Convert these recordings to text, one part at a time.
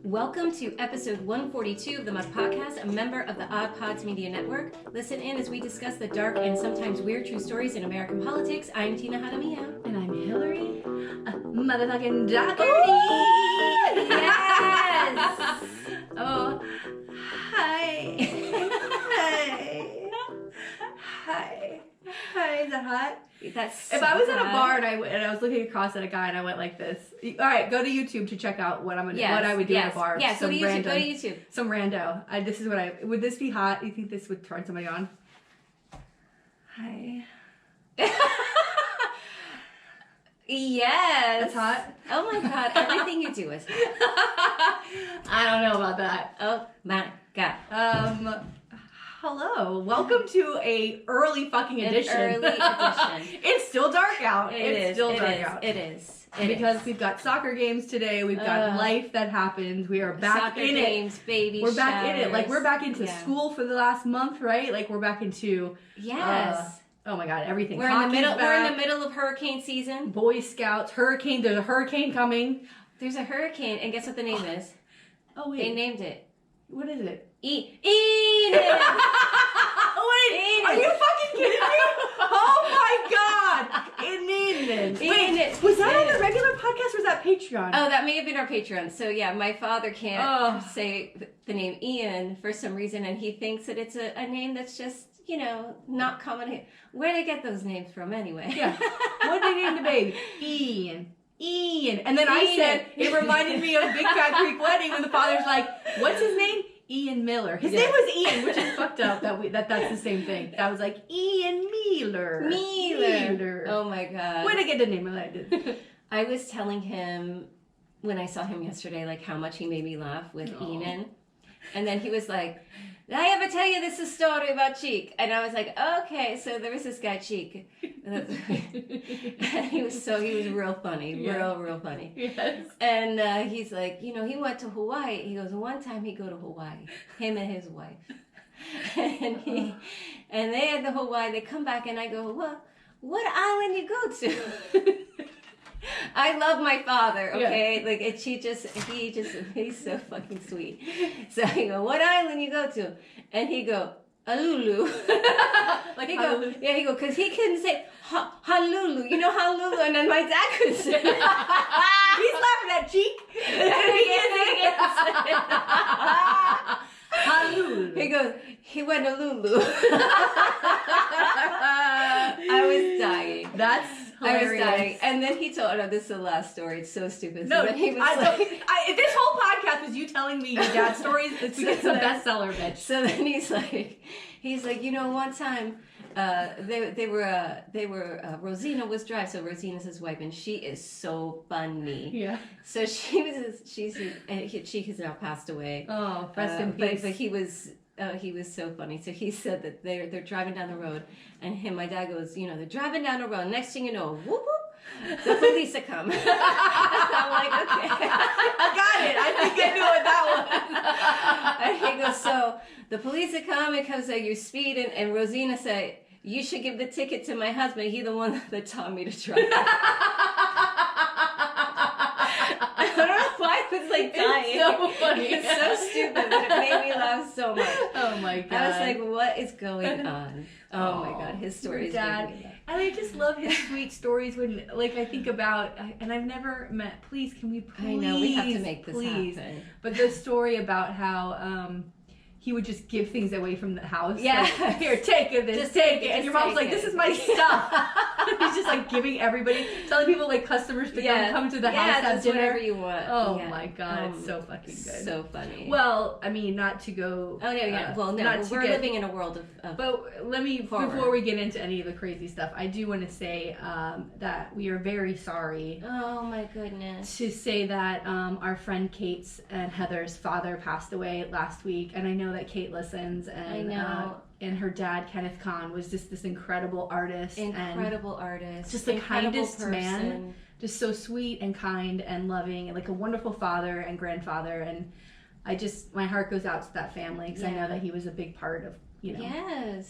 Welcome to episode 142 of the Must Podcast, a member of the Odd Pods Media Network. Listen in as we discuss the dark and sometimes weird true stories in American politics. I'm Tina Jaramillo. And I'm Hillary. Motherfucking Doherty! Yes! Oh, hi. Hi. Hi, is that hot? That's if I was at a bar and I was looking across at a guy and I went like this. All right, go to YouTube to check out what I would do at a bar. Yes, go to YouTube. Some rando. This is what would this be hot? You think this would turn somebody on? Hi. Yes. That's hot? Oh my God, everything you do is hot. I don't know about that. Oh my God. Hello. Welcome to a early fucking edition. An early edition. It's still dark out. It's still dark out. It is. Because we've got soccer games today. We've got life that happens. We are back soccer in games, it. Baby We're back showers. in it. Like we're back into school for the last month, right? Like we're back into yes. Oh my God, everything. We're in the middle. We're in the middle of hurricane season. Boy Scouts, hurricane. There's a hurricane coming. There's a hurricane, and guess what the name is? Oh wait, they named it. What is it? Enid. Wait, are you fucking kidding me? Oh my God, Enid. Wait, was that on the regular podcast or was that Patreon? Oh, that may have been our Patreon. So yeah, my father can't say the name Ian for some reason, and he thinks that it's a name that's just, not common. Where did they get those names from anyway? Yeah. What did they name the baby? Ian. And then I said, it reminded me of Big Fat Greek Wedding when the father's like, what's his name? Ian Miller. His name was Ian, which is fucked up that's the same thing. That was like Ian Miller. Oh my God. Where did I get the name of that? I was telling him when I saw him yesterday, like how much he made me laugh with Enan. And then he was like, did I ever tell you this story about Cheek? And I was like, okay, so there was this guy Cheek. And he was real funny, real funny. Yes. And he's like, he went to Hawaii. He goes, one time he go to Hawaii, him and his wife. And they had the Hawaii, they come back and I go, well, what island you go to? I love my father, okay? Yeah. Like, he's so fucking sweet. So I go, what island you go to? And he go, Honolulu. Like he Honolulu? Go, yeah, he go, because he couldn't say Honolulu. You know Honolulu? And then my dad could say he's laughing at Cheek. Honolulu. He goes, he went to Lulu. I was dying. That's hilarious. I was dying. And then he told, this is the last story. It's so stupid. No, so he was if this whole podcast was you telling me your dad's stories, it's a bestseller, bitch. So then he's like, one time, they were Rosina was dry, so Rosina's his wife, and she is so funny. Yeah. So she has now passed away. Oh, rest in peace. But he was so funny. So he said that they're driving down the road, and my dad goes, they're driving down the road. Next thing you know, whoop whoop, the police are coming. I'm like, okay, I got it. I think I knew what that was. And he goes, so the police are coming because you're speeding, and Rosina said, you should give the ticket to my husband. He's the one that taught me to drive. I don't know why I was like dying. It's so funny. It's so stupid, but it made me laugh so much. Oh my God. I was like, what is going on? Oh my God, his stories. Dad. And I just love his sweet stories when, I think about, and I've never met, please, can we please, I know, we have to make this happen. But the story about how, he would just give things away from the house. Yeah. Like, here, take it, just take it. And your mom's like, this is my stuff. He's just like everybody, telling people customers to come to the house at dinner. Whatever you want. Oh my God, it's so fucking good. So funny. Well, I mean, not to go. Oh yeah. Well, no, we're living in a world of But let me, before we get into any of the crazy stuff, I do want to say that we are very sorry. Oh my goodness. To say that our friend Kate's and Heather's father passed away last week, and I know that Kate listens, and I know. And her dad, Kenneth Kahn, was just this incredible artist. Just the kindest man. Just so sweet and kind and loving, and like a wonderful father and grandfather. And my heart goes out to that family, because I know that he was a big part of,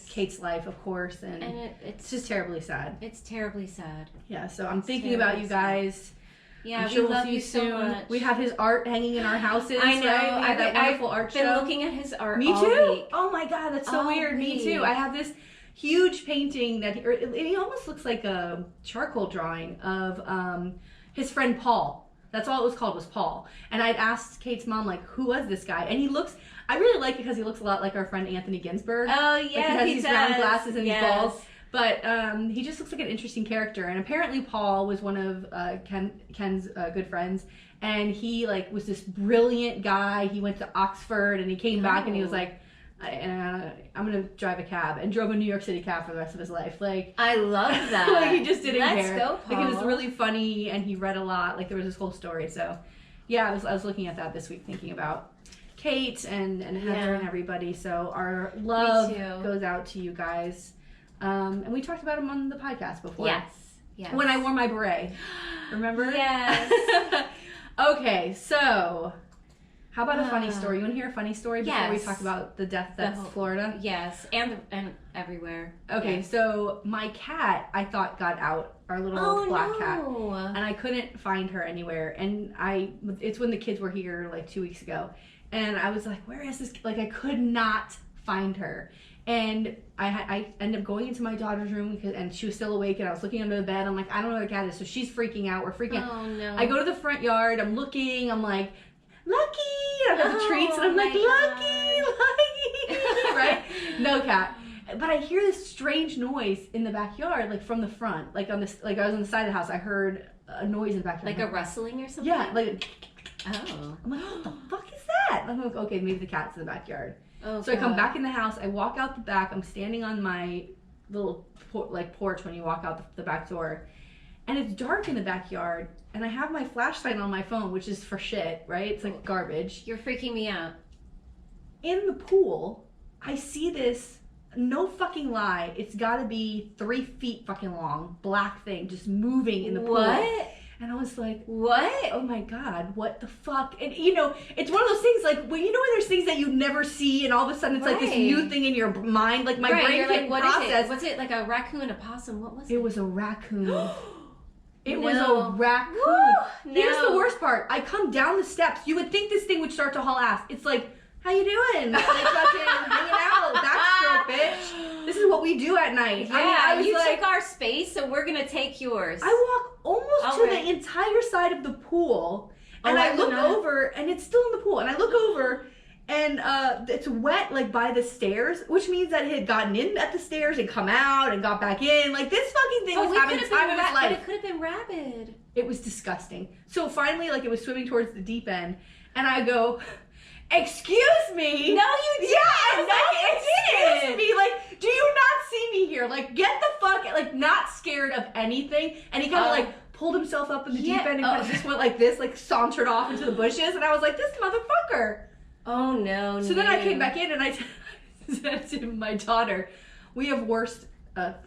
Kate's life, of course. And it's just terribly sad. It's terribly sad. Yeah, so I'm thinking about you guys. Yeah, I'm sure we love see you so soon. much. We have his art hanging in our houses. I know. Right? We have that wonderful art show. I've been looking at his art Me all too. week. Oh my God, that's so weird. Me too. I have this huge painting that he almost looks like a charcoal drawing of his friend Paul. That's all it was called, was Paul. And I'd asked Kate's mom, like, who was this guy? And he looks, I really like it because he looks a lot like our friend Anthony Ginsberg. Oh, yeah, like he has these round glasses and these balls. But he just looks like an interesting character. And apparently Paul was one of Ken's good friends. And he, like, was this brilliant guy. He went to Oxford and he came back and he was like, I'm gonna drive a cab, and drove a New York City cab for the rest of his life. Like, I love that. Like, he just didn't care. Let's go, Paul. Like, he was really funny and he read a lot. Like, there was this whole story. So yeah, I was looking at that this week, thinking about Kate and Heather and everybody. So our love goes out to you guys. And we talked about him on the podcast before. Yes. When I wore my beret. Remember? Yes. Okay, so how about a funny story? You want to hear a funny story before we talk about the death that's Florida? Yes, and everywhere. Okay, yes. So my cat, I thought, got out, our little black cat, and I couldn't find her anywhere. And it's when the kids were here like 2 weeks ago, and I was like, where is this? Like, I could not find her. And I ended up going into my daughter's room and she was still awake, and I was looking under the bed. I'm like, I don't know where the cat is. So she's freaking out. We're freaking out. Oh, no. I go to the front yard. I'm looking. I'm like, Lucky! I got the treats, and I'm like, Lucky! Right? No cat. But I hear this strange noise in the backyard, like from the front. Like I was on the side of the house. I heard a noise in the backyard. Like a rustling or something? Yeah, like. Oh. I'm like, what the fuck is that? I'm like, okay, maybe the cat's in the backyard. Oh, so God. I come back in the house. I walk out the back. I'm standing on my little porch when you walk out the back door, and it's dark in the backyard. And I have my flashlight on my phone, which is for shit, right? It's like garbage. You're freaking me out. In the pool, I see this, no fucking lie, it's gotta be 3 feet fucking long, black thing just moving in the pool. What? And I was like, what? Oh my God, what the fuck? And you know, it's one of those things like, when there's things that you never see and all of a sudden it's like this new thing in your mind, like my brain can't process. Is it? Was it like a raccoon, a possum? What was it? It was a raccoon. It was a raccoon. Here's the worst part. I come down the steps. You would think this thing would start to haul ass. It's like, how you doing? Like fucking hanging out. Backstroke, bitch. This is what we do at night. Yeah, I mean, you took our space, so we're going to take yours. I walk almost to the entire side of the pool, and I look over, and it's still in the pool, and I look over, and it's wet, like, by the stairs, which means that it had gotten in at the stairs and come out and got back in. Like, this fucking thing was having the time of its life. But it could have been rabid. It was disgusting. So finally, like, it was swimming towards the deep end, and I go, excuse me. No, you didn't. Yeah, I excuse me. Like, do you not see me here? Like, get the fuck, like, not scared of anything. And he kind of, like, pulled himself up in the deep end and kind of just went like this, like, sauntered off into the bushes. And I was like, this motherfucker. Oh, no. So then I came back in and I said to my daughter, we have worse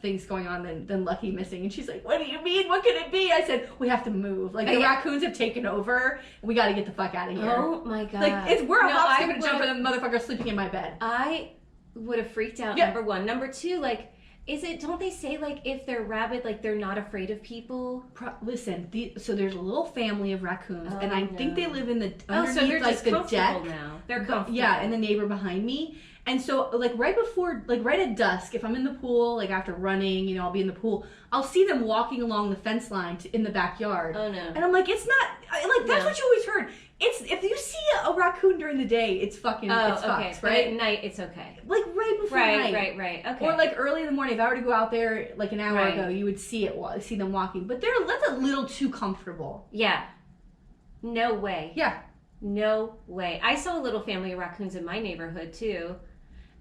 things going on than Lucky missing. And she's like, what do you mean? What could it be? I said, we have to move. Like, the raccoons have taken over. And we got to get the fuck out of here. Oh, my God. Like, we're a hop, skip, and a jump, and the motherfucker sleeping in my bed. I would have freaked out, number one. Number two, like, don't they say, like, if they're rabid, like, they're not afraid of people? Listen, so there's a little family of raccoons, and I think they live in the underneath, so they're like, just the comfortable deck. Now. They're comfortable. Yeah, and the neighbor behind me. And so, like, right at dusk, if I'm in the pool, like, after running, you know, I'll be in the pool, I'll see them walking along the fence line in the backyard. Oh, no. And I'm like, it's not, like, that's what you always heard. If you see a raccoon during the day, it's fucking, it's fucked, right? But at night, it's okay. Like, right before night. Right, okay. Or, like, early in the morning, if I were to go out there, like, an hour ago, you would see them walking. But that's a little too comfortable. Yeah. No way. Yeah. No way. I saw a little family of raccoons in my neighborhood, too.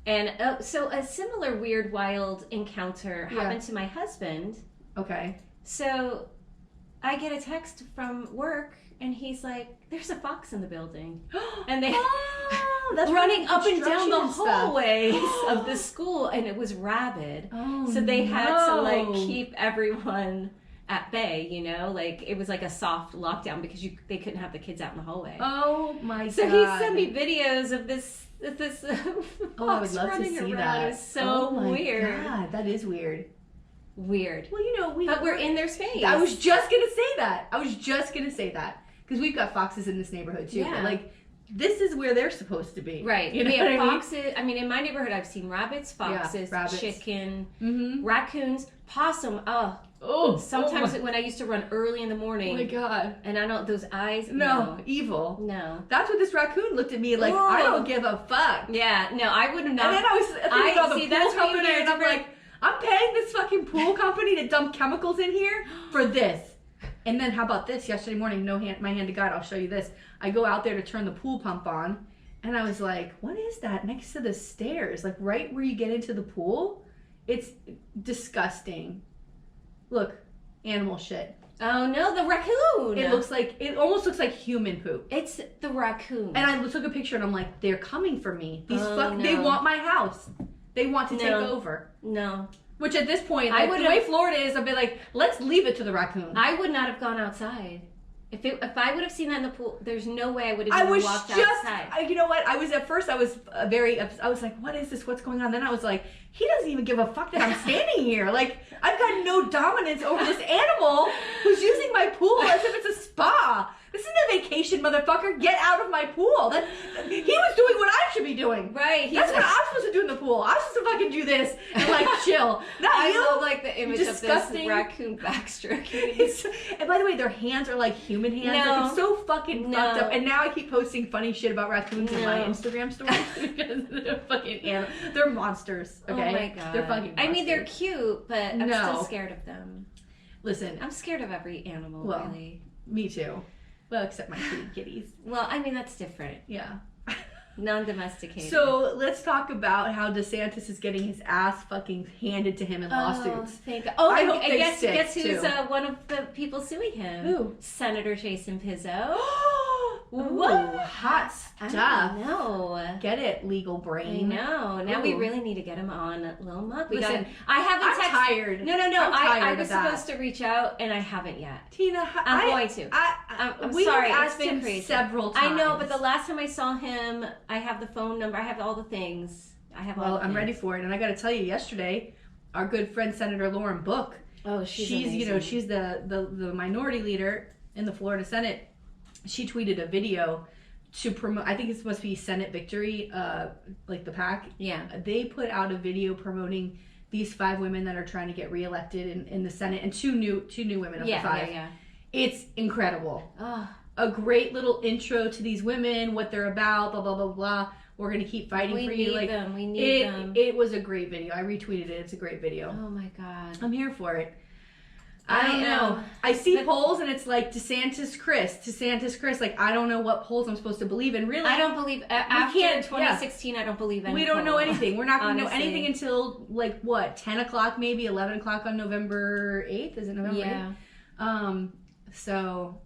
And so a similar weird, wild encounter happened to my husband. Okay. So I get a text from work, and he's like, there's a fox in the building. And they that's running up and down the hallways of the school, and it was rabid. Oh, so they had to, like, keep everyone at bay, you know? Like, it was like a soft lockdown because they couldn't have the kids out in the hallway. Oh, my God. So he sent me videos of this I would love to see that. It was so weird. God, that is weird. weird. Well, you know, but we're in their space. I was just gonna say that. Because we've got foxes in this neighborhood too. Yeah. But like, this is where they're supposed to be. Right. You know we have what foxes. I mean, in my neighborhood, I've seen rabbits, foxes, chicken, raccoons, possum. Sometimes when I used to run early in the morning. Oh my God. And I don't, those eyes. No, evil. No. That's what this raccoon looked at me like, I don't give a fuck. Yeah, no, I would not. And then I was thinking about the pool company, and I'm different... like, I'm paying this fucking pool company to dump chemicals in here for this. And then how about this? Yesterday morning, my hand to God, I'll show you this. I go out there to turn the pool pump on, and I was like, what is that next to the stairs? Like right where you get into the pool? It's disgusting. Look, animal shit. Oh no, the raccoon. It almost looks like human poop. It's the raccoon. And I took a picture and I'm like, they're coming for me. They want my house. They want to take over. No. Which at this point, like, the way Florida is, I'd be like, let's leave it to the raccoon. I would not have gone outside. If I would have seen that in the pool, there's no way I would have even walked outside. You know what? I was I was like, what is this? What's going on? Then I was like, he doesn't even give a fuck that I'm standing here. Like, I've got no dominance over this animal who's using my pool as if it's a spa. This isn't a vacation, motherfucker. Get out of my pool. He was doing what I should be doing. Right. That's what I'm supposed to do in the pool. I'm supposed to fucking do this and like chill. I love like the image of this raccoon backstroking. And by the way, their hands are like human hands. Like, it's so fucking fucked up. And now I keep posting funny shit about raccoons in my Instagram stories because they're fucking they're monsters. Okay. Oh my God. They're fucking monsters. I mean, they're cute, but I'm still scared of them. Listen, I'm scared of every animal, really. Me too. Well, except my kitties. Well, I mean, that's different. Yeah. Non-domesticated. So let's talk about how DeSantis is getting his ass fucking handed to him in lawsuits. I hope guess who's one of the people suing him? Who? Senator Jason Pizzo. What? Hot stuff. I know. Get it, legal brain. I know. Now we really need to get him on Lil Muck. Listen, I'm tired. No. I was supposed to reach out and I haven't yet. Tina, I'm going to. I'm sorry. It's been crazy. Several times. I know, but the last time I saw him, I have the phone number. I have all the things. I'm ready for it. And I got to tell you, yesterday, our good friend Senator Lauren Book. Oh, she's amazing. She's the minority leader in the Florida Senate. She tweeted a video to promote, I think it's supposed to be Senate Victory, like the PAC. Yeah. They put out a video promoting these 5 women that are trying to get reelected in the Senate, and two new women of the 5. Yeah. It's incredible. Oh. A great little intro to these women, what they're about, blah, blah, blah, blah. We're going to keep fighting for you. We need them. It was a great video. I retweeted it. It's a great video. Oh my God. I'm here for it. I don't know. I see polls and it's like DeSantis, Chris. Like, I don't know what polls I'm supposed to believe in. Really, I don't believe after 2016. I don't believe any. We don't know anything. We're not going to know honestly. anything until like what 10 o'clock, maybe 11 o'clock on November 8th. Is it November 8th? So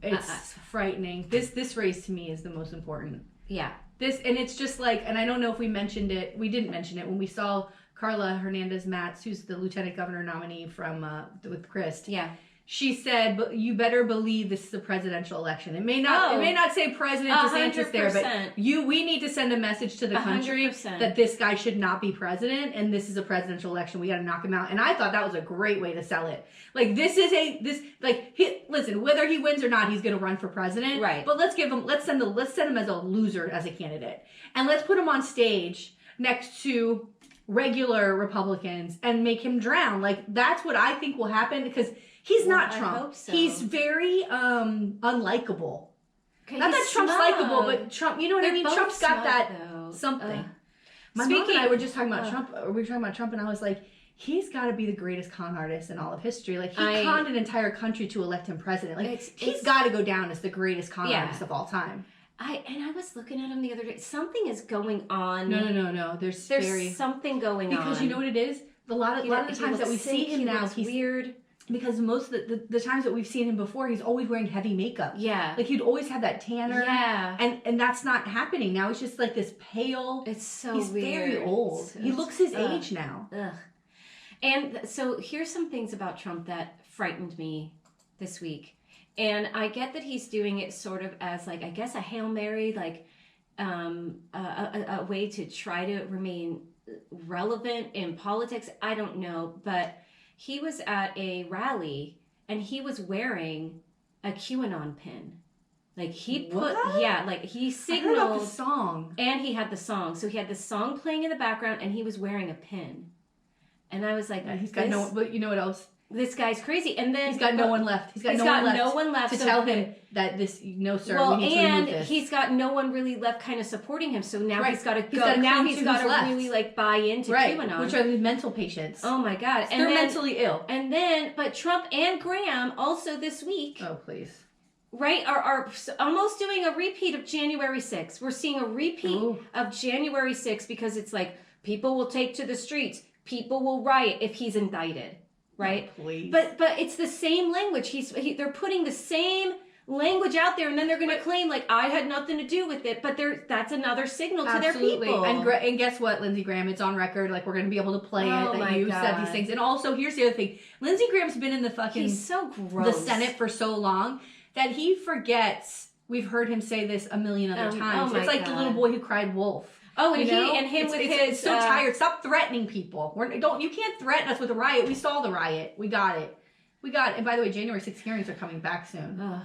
it's frightening. This race to me is the most important. Yeah. And it's just like, and I don't know if we mentioned it. We didn't mention it when we saw Carla Hernandez-Matz, who's the lieutenant governor nominee from with Christ. Yeah. She said, "But you better believe this is a presidential election. It may not say President DeSantis 100%. there, but we need to send a message to the country 100%. that this guy should not be president, and this is a presidential election. We got to knock him out." And I thought that was a great way to sell it. Like, listen, whether he wins or not, he's going to run for president. Right. But let's send him as a loser as a candidate, and let's put him on stage next to regular Republicans and make him drown. Like, that's what I think will happen, because he's not Trump. I hope so. He's very unlikable. Okay, not that Trump's likable, but Trump, you know what I mean? Trump's got that something. My mom and I were just talking about Trump. We were talking about Trump, and I was like, he's got to be the greatest con artist in all of history. Like, he conned an entire country to elect him president. Like, he's got to go down as the greatest con artist of all time. I was looking at him the other day. Something is going on. No. There's something going on. Because you know what it is? A lot of the times that we see him now, he's weird. Because most of the times that we've seen him before, he's always wearing heavy makeup. Yeah. Like, he'd always have that tanner. Yeah. And that's not happening now. It's just like this pale. It's so he's weird. He's very old. He looks his age now. Ugh. And so here's some things about Trump that frightened me this week. And I get that he's doing it sort of as, like, I guess a Hail Mary, like a way to try to remain relevant in politics. I don't know. But he was at a rally and he was wearing a QAnon pin. Like he put, like he signaled. I heard the song. And he had the song. So he had the song playing in the background and he was wearing a pin. And I was like, he's got no, but you know what else? This guy's crazy. And then he's got no one left. He's got no one left to tell him that this, no sir, we need to remove this. And he's got no one really left kind of supporting him. So now he's got to go. He's got to really like buy into QAnon. Which are the mental patients. Oh my God. They're mentally ill. And then, but Trump and Graham also this week. Oh, please. Right, are almost doing a repeat of January 6th. We're seeing a repeat of January 6th because it's like people will take to the streets. People will riot if he's indicted. Right? Oh, please. But it's the same language. They're putting the same language out there, and then they're going to claim like I had nothing to do with it. But that's another signal to their people. And guess what, Lindsey Graham? It's on record. Like we're going to be able to play it that you said these things. And also, here's the other thing: Lindsey Graham's been in the fucking he's so gross. The Senate for so long that he forgets. We've heard him say this a million other times. It's like the little boy who cried wolf. Oh, and him with his so tired. Stop threatening people. You can't threaten us with a riot. We saw the riot. We got it. And by the way, January 6th hearings are coming back soon. Ugh.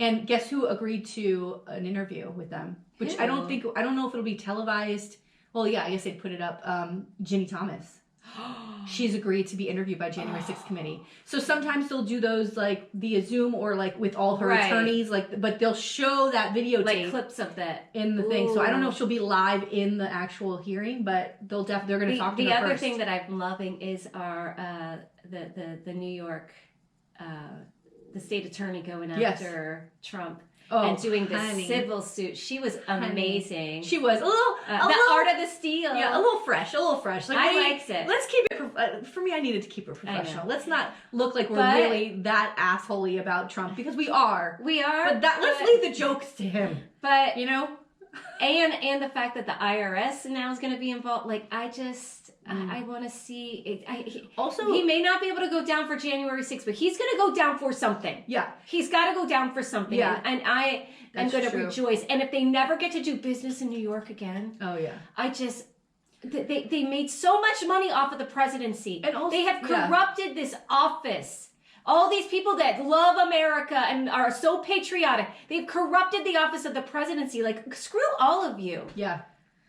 And guess who agreed to an interview with them? Which I don't know if it'll be televised. Well, yeah, I guess they'd put it up. Ginny Thomas. She's agreed to be interviewed by January 6th committee. So sometimes they'll do those like via Zoom or like with all her attorneys, but they'll show that videotape, like clips of that in the thing. So I don't know if she'll be live in the actual hearing, but they're going to talk to her The other first. thing that I'm loving is our the New York the state attorney going after Trump. And doing the civil suit. She was amazing. She was a little art of the steal. Yeah, a little fresh. Like, I liked it. Let's keep it. For me, I needed to keep it professional. Let's not look like we're really that assholey about Trump because we are. But let's leave the jokes to him. But you know, and the fact that the IRS now is going to be involved. Like I want to see it. Also, he may not be able to go down for January 6th, but he's going to go down for something. Yeah. He's got to go down for something. Yeah. And I am going to rejoice. And if they never get to do business in New York again. Oh, yeah. They made so much money off of the presidency. And also, they have corrupted this office. All these people that love America and are so patriotic, they've corrupted the office of the presidency. Like, screw all of you. Yeah.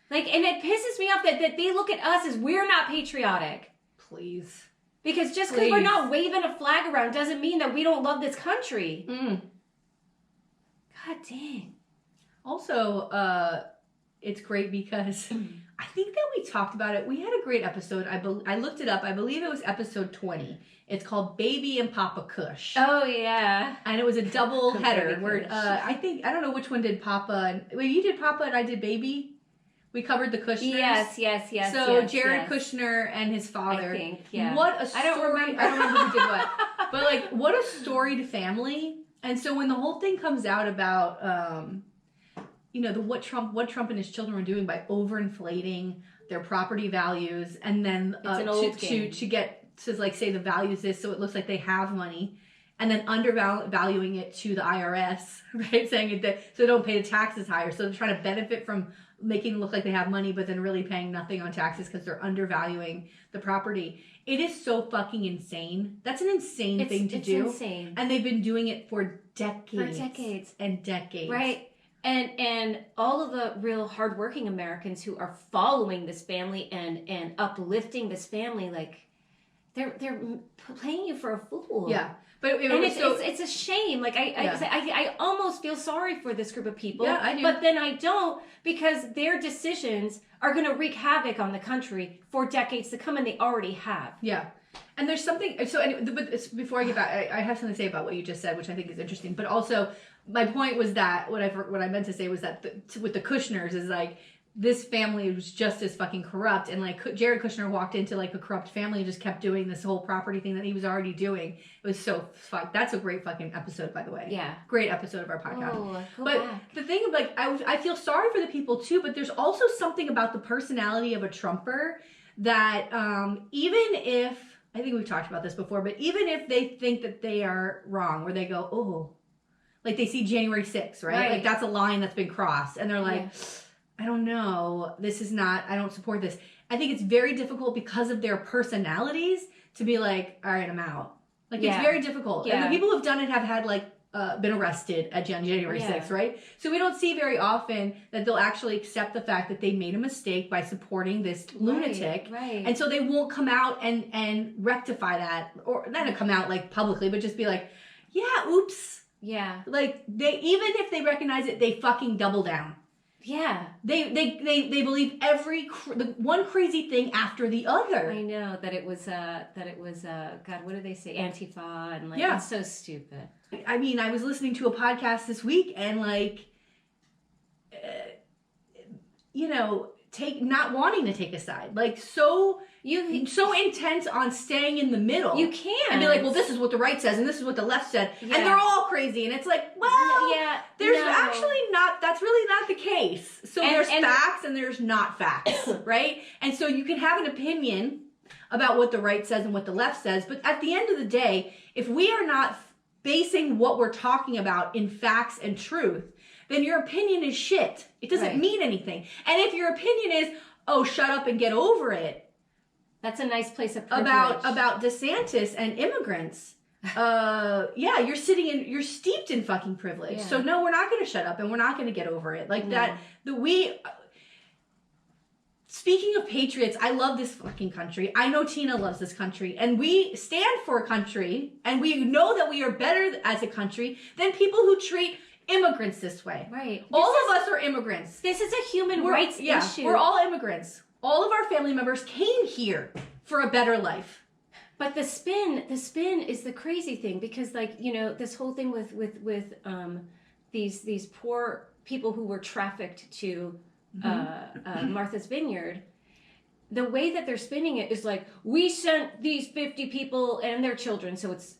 Like, and it pisses me off that they look at us as we're not patriotic. Please. Because just because we're not waving a flag around doesn't mean that we don't love this country. God dang. Also, it's great because I think that we talked about it. We had a great episode. I looked it up. I believe it was episode 20. It's called Baby and Papa Kush. Oh, yeah. And it was a double header where I don't know which one did Papa. You did Papa and I did Baby. We covered the Kushners. Yes. So Jared Kushner and his father. I think, yeah. What a story. I don't remember who did what. But like, what a storied family. And so when the whole thing comes out about, what Trump and his children were doing by overinflating their property values, and then to get to like say the value is this, so it looks like they have money, and then undervaluing it to the IRS, right? Saying it so they don't pay the taxes higher. So they're trying to benefit from making it look like they have money, but then really paying nothing on taxes because they're undervaluing the property. It is so fucking insane. That's an insane thing to do. It's insane. And they've been doing it for decades. And decades. Right. And all of the real hardworking Americans who are following this family and uplifting this family, like they're playing you for a fool. Yeah. But it's a shame. Like I almost feel sorry for this group of people. Yeah, I do. But then I don't, because their decisions are going to wreak havoc on the country for decades to come, and they already have. Yeah. And there's something. So anyway, but before I get back, I have something to say about what you just said, which I think is interesting. But also, my point was that what I meant to say was that with the Kushners is like, this family was just as fucking corrupt, and like Jared Kushner walked into like a corrupt family and just kept doing this whole property thing that he was already doing. It was so fuck. That's a great fucking episode, by the way. Yeah, great episode of our podcast. Oh, but the thing of like, I feel sorry for the people too, but there's also something about the personality of a Trumper that even if, I think we've talked about this before, but even if they think that they are wrong, or they go, oh, like they see January 6th, right? Like that's a line that's been crossed, and they're like. Yeah. I don't know. I don't support this. I think it's very difficult because of their personalities to be like, all right, I'm out. Like, it's very difficult. Yeah. And the people who've done it have had, like, been arrested at January 6th, right? So we don't see very often that they'll actually accept the fact that they made a mistake by supporting this lunatic. Right. And so they won't come out and rectify that, or not come out like publicly, but just be like, yeah, oops. Yeah. Like, they, even if they recognize it, they fucking double down. Yeah. They believe the one crazy thing after the other. I know that it was God, what do they say? Antifa, and like, it's so stupid. I mean, I was listening to a podcast this week and like, not wanting to take a side, like so intense on staying in the middle. You can't. And be like, well, this is what the right says and this is what the left said. Yeah. And they're all crazy. And it's like, well, there's actually not, that's really not the case. So there's facts and there's not facts, right? And so you can have an opinion about what the right says and what the left says. But at the end of the day, if we are not basing what we're talking about in facts and truth, then your opinion is shit. It doesn't mean anything. And if your opinion is, oh, shut up and get over it. That's a nice place of privilege. About DeSantis and immigrants. You're steeped in fucking privilege. Yeah. So no, we're not going to shut up and we're not going to get over it. Like speaking of patriots, I love this fucking country. I know Tina loves this country. And we stand for a country. And we know that we are better as a country than people who treat immigrants this way. Right. All of us are immigrants. This is a human rights issue. We're all immigrants. All of our family members came here for a better life. But the spin is the crazy thing, because like, this whole thing with these poor people who were trafficked to Martha's Vineyard, the way that they're spinning it is like, we sent these 50 people and their children, so it's,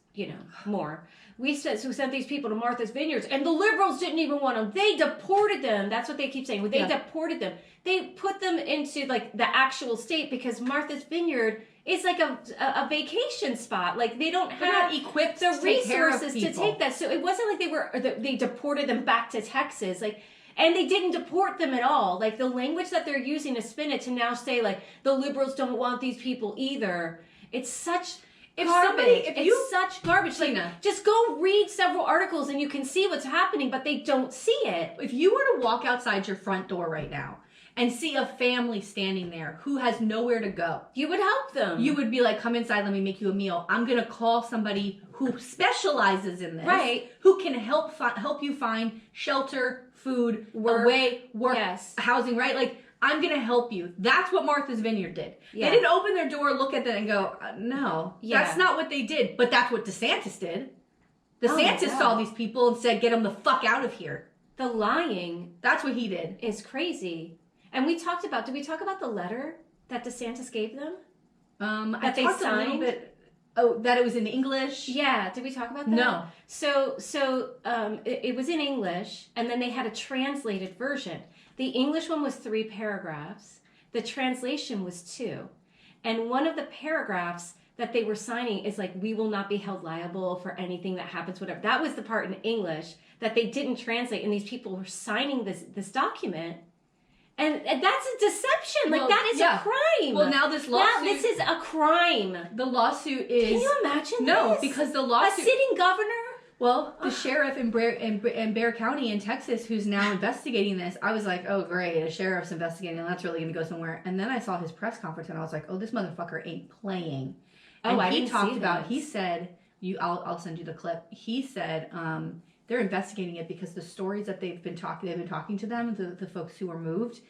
more. We sent these people to Martha's Vineyards, and the liberals didn't even want them. They deported them. That's what they keep saying. They deported them. They put them into like the actual state because Martha's Vineyard is like a vacation spot. Like they're not equipped the resources to take that. So it wasn't like they deported them back to Texas. Like, and they didn't deport them at all. Like the language that they're using to spin it to now say like the liberals don't want these people either. It's such garbage. Such garbage. Like, just go read several articles and you can see what's happening, but they don't see it. If you were to walk outside your front door right now and see a family standing there who has nowhere to go, you would help them. You would be like, come inside, let me make you a meal. I'm going to call somebody who specializes in this. Right. Who can help you find shelter, food, work, housing, right? Like, I'm going to help you. That's what Martha's Vineyard did. Yeah. They didn't open their door, look at that, and go, no. Yeah. That's not what they did. But that's what DeSantis did. DeSantis saw these people and said, get them the fuck out of here. The lying. That's what he did. Is crazy. And did we talk about the letter that DeSantis gave them? That they signed? A little bit. Oh, that it was in English? Yeah. Did we talk about that? No. So it was in English, and then they had a translated version. The English one was 3 paragraphs. The translation was 2. And one of the paragraphs that they were signing is like, we will not be held liable for anything that happens, whatever. That was the part in English that they didn't translate. And these people were signing this document. And that's a deception. Like, that is a crime. Well, now this lawsuit... Now this is a crime. The lawsuit is... Can you imagine this? No, because the lawsuit... A sitting governor... Well, the sheriff in Bexar County in Texas, who's now investigating this, I was like, oh, great, a sheriff's investigating, and that's really going to go somewhere. And then I saw his press conference, and I was like, oh, this motherfucker ain't playing. And he said, I'll send you the clip. He said they're investigating it because the stories that they've been talking to them, the folks who were moved,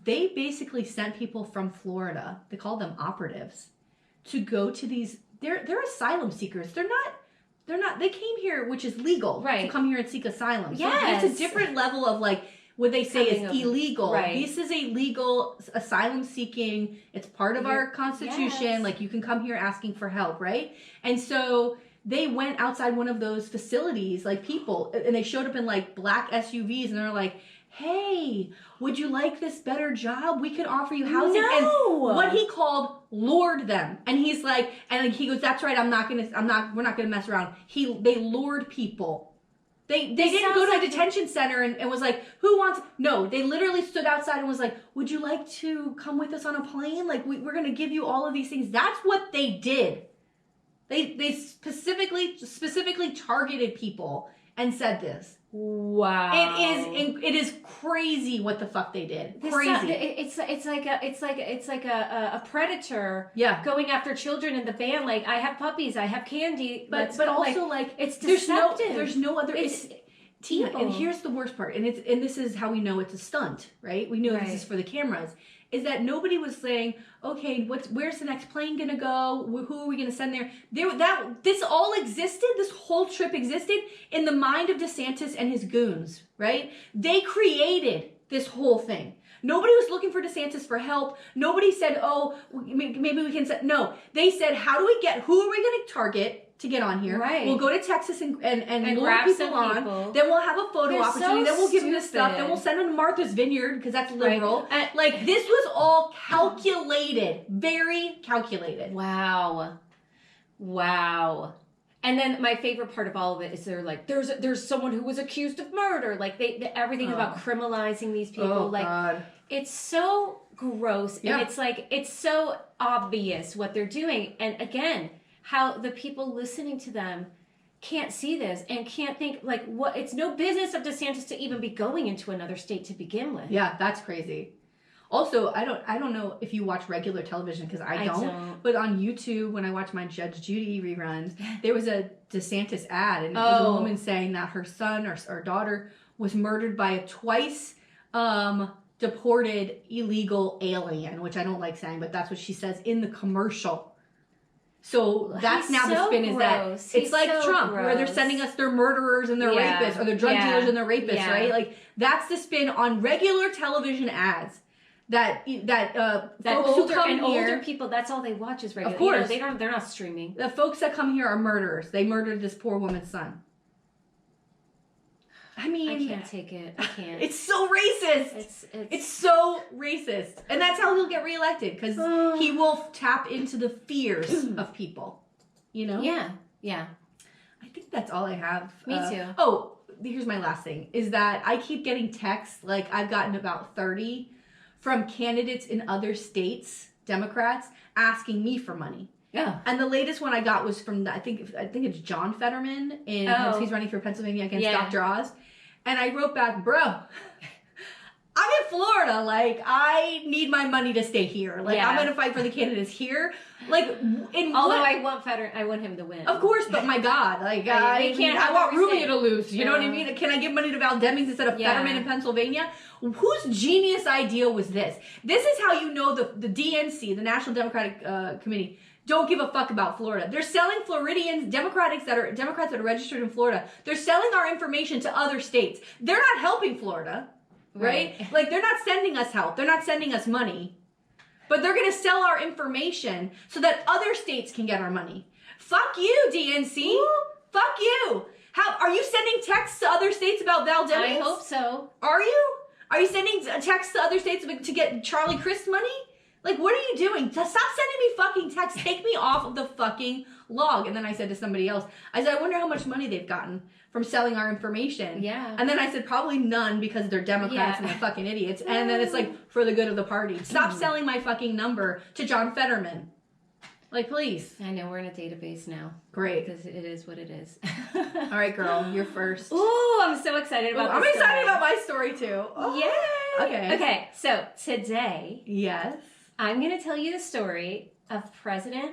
they basically sent people from Florida, they call them operatives, to go to these, they're asylum seekers. They came here, which is legal, to come here and seek asylum. Yes. So it's a different level of like, what they say is illegal. Right. This is a legal asylum seeking. It's part of our Constitution. Yes. Like, you can come here asking for help, right? And so they went outside one of those facilities, like people, and they showed up in like black SUVs, and they're like, hey, would you like this better job? We can offer you housing. No. And what he called lured them. And he's like, and he goes, that's right, we're not gonna mess around. They lured people They didn't go to a detention center and was like, who wants... No, they literally stood outside and was like, would you like to come with us on a plane? Like, we're going to give you all of these things. That's what they did. They specifically targeted people and said this. Wow. It is crazy what the fuck they did. Crazy. It's like a predator. Yeah. Going after children in the van. Like, I have puppies, I have candy. But also like it's deceptive. There's no other. It's Tina, and here's the worst part, and this is how we know it's a stunt, right? We know this is for the cameras. Is that nobody was saying, okay, where's the next plane gonna go? Who are we gonna send there? This all existed. This whole trip existed in the mind of DeSantis and his goons, right? They created this whole thing. Nobody was looking for DeSantis for help. Nobody said, oh, maybe we can send. No, they said, who are we gonna target to get on here? Right. We'll go to Texas and lure people on. Then we'll have a photo opportunity. Then we'll give them the stuff. Then we'll send them to Martha's Vineyard because that's liberal. Right. Like, this was all calculated. Very calculated. Wow. And then my favorite part of all of it is they're like, there's someone who was accused of murder. Like, everything about criminalizing these people. Oh, like, God. It's so gross. Yeah. And it's like, it's so obvious what they're doing. And again, how the people listening to them can't see this and can't think, like, what? It's no business of DeSantis to even be going into another state to begin with. Yeah, that's crazy. Also, I don't know if you watch regular television, because I don't. But on YouTube, when I watch my Judge Judy reruns, there was a DeSantis ad, and it was a woman saying that her son or daughter was murdered by a twice deported illegal alien, which I don't like saying, but that's what she says in the commercial. So that's now the spin is that it's like Trump, where they're sending us their murderers and their rapists, or their drug dealers and their rapists, right? Like, that's the spin on regular television ads. That folks who come here, older people, that's all they watch is regular. Of course, they're not streaming. The folks that come here are murderers. They murdered this poor woman's son. I mean, I can't take it. I can't. It's so racist. It's so racist, and that's how he'll get reelected, because he will tap into the fears of people. You know? Yeah. I think that's all I have. Me too. Oh, here's my last thing: is that I keep getting texts. Like, I've gotten about 30 from candidates in other states, Democrats, asking me for money. Yeah. And the latest one I got was from I think it's John Fetterman he's running for Pennsylvania against Dr. Oz. And I wrote back, bro, I'm in Florida. Like, I need my money to stay here. Like, I'm going to fight for the candidates here. Like, I want him to win. Of course, but my God, like, I want Rubio to lose. You know what I mean? Can I give money to Val Demings instead of Fetterman in Pennsylvania? Whose genius idea was this? This is how you know the DNC, the National Democratic Committee, don't give a fuck about Florida. They're selling Floridians, Democrats that are registered in Florida. They're selling our information to other states. They're not helping Florida, right? Like, they're not sending us help. They're not sending us money. But they're going to sell our information so that other states can get our money. Fuck you, DNC. Ooh. Fuck you. Are you sending texts to other states about Val Demings? I hope so. Are you? Are you sending texts to other states to get Charlie Crist money? Like, what are you doing? Stop sending me fucking texts. Take me off of the fucking log. And then I said to somebody else, I said, I wonder how much money they've gotten from selling our information. Yeah. And then I said, probably none, because they're Democrats and they're fucking idiots. And then it's like, for the good of the party. Stop selling my fucking number to John Fetterman. Like, please. I know, we're in a database now. Great. Because it is what it is. All right, girl, you're first. Ooh, I'm so excited about this I'm excited about my story, too. Oh. Yay! Okay, so today... Yes? I'm going to tell you the story of President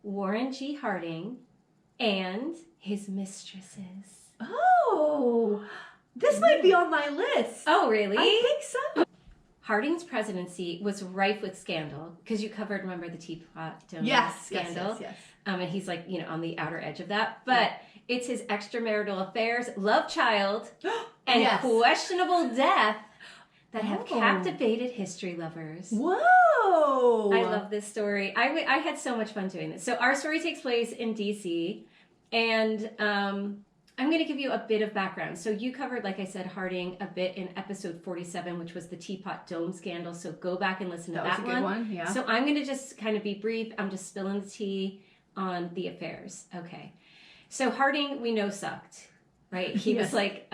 Warren G. Harding and his mistresses. Oh, this might be on my list. Oh, really? I think so. Harding's presidency was rife with scandal, because you covered, remember, the teapot dome scandal? Yes. And he's like, on the outer edge of that. But it's his extramarital affairs, love child, and questionable death that have captivated history lovers. Whoa! I love this story. I had so much fun doing this. So our story takes place in D.C., and I'm going to give you a bit of background. So you covered, like I said, Harding a bit in episode 47, which was the Teapot Dome scandal. So go back and listen to that one. That was a good one, yeah. So I'm going to just kind of be brief. I'm just spilling the tea on the affairs. Okay. So Harding, we know, sucked. right? He was like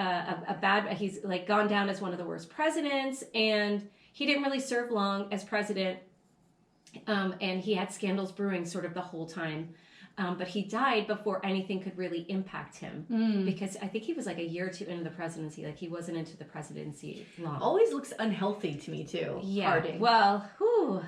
he's like gone down as one of the worst presidents, and he didn't really serve long as president. And he had scandals brewing sort of the whole time. But he died before anything could really impact him because I think he was like a year or two into the presidency. Like he wasn't into the presidency long. Always looks unhealthy to me too. Yeah. Harding. Well, whew.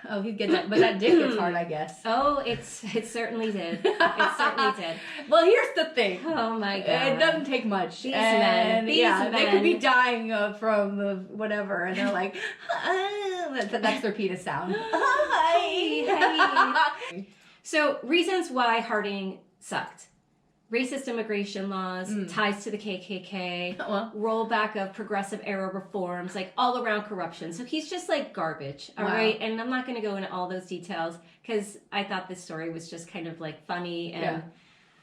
Oh, he'd get that, but that dick gets hard, I guess. Oh, it certainly did. It certainly did. Well, here's the thing. Oh my God. It doesn't take much. These men. They could be dying from whatever, and they're like, that's their penis sound. Hi. So, reasons why Harding sucked. Racist immigration laws, ties to the KKK, rollback of progressive era reforms, like all around corruption. So he's just like garbage, all right? And I'm not going to go into all those details because I thought this story was just kind of like funny and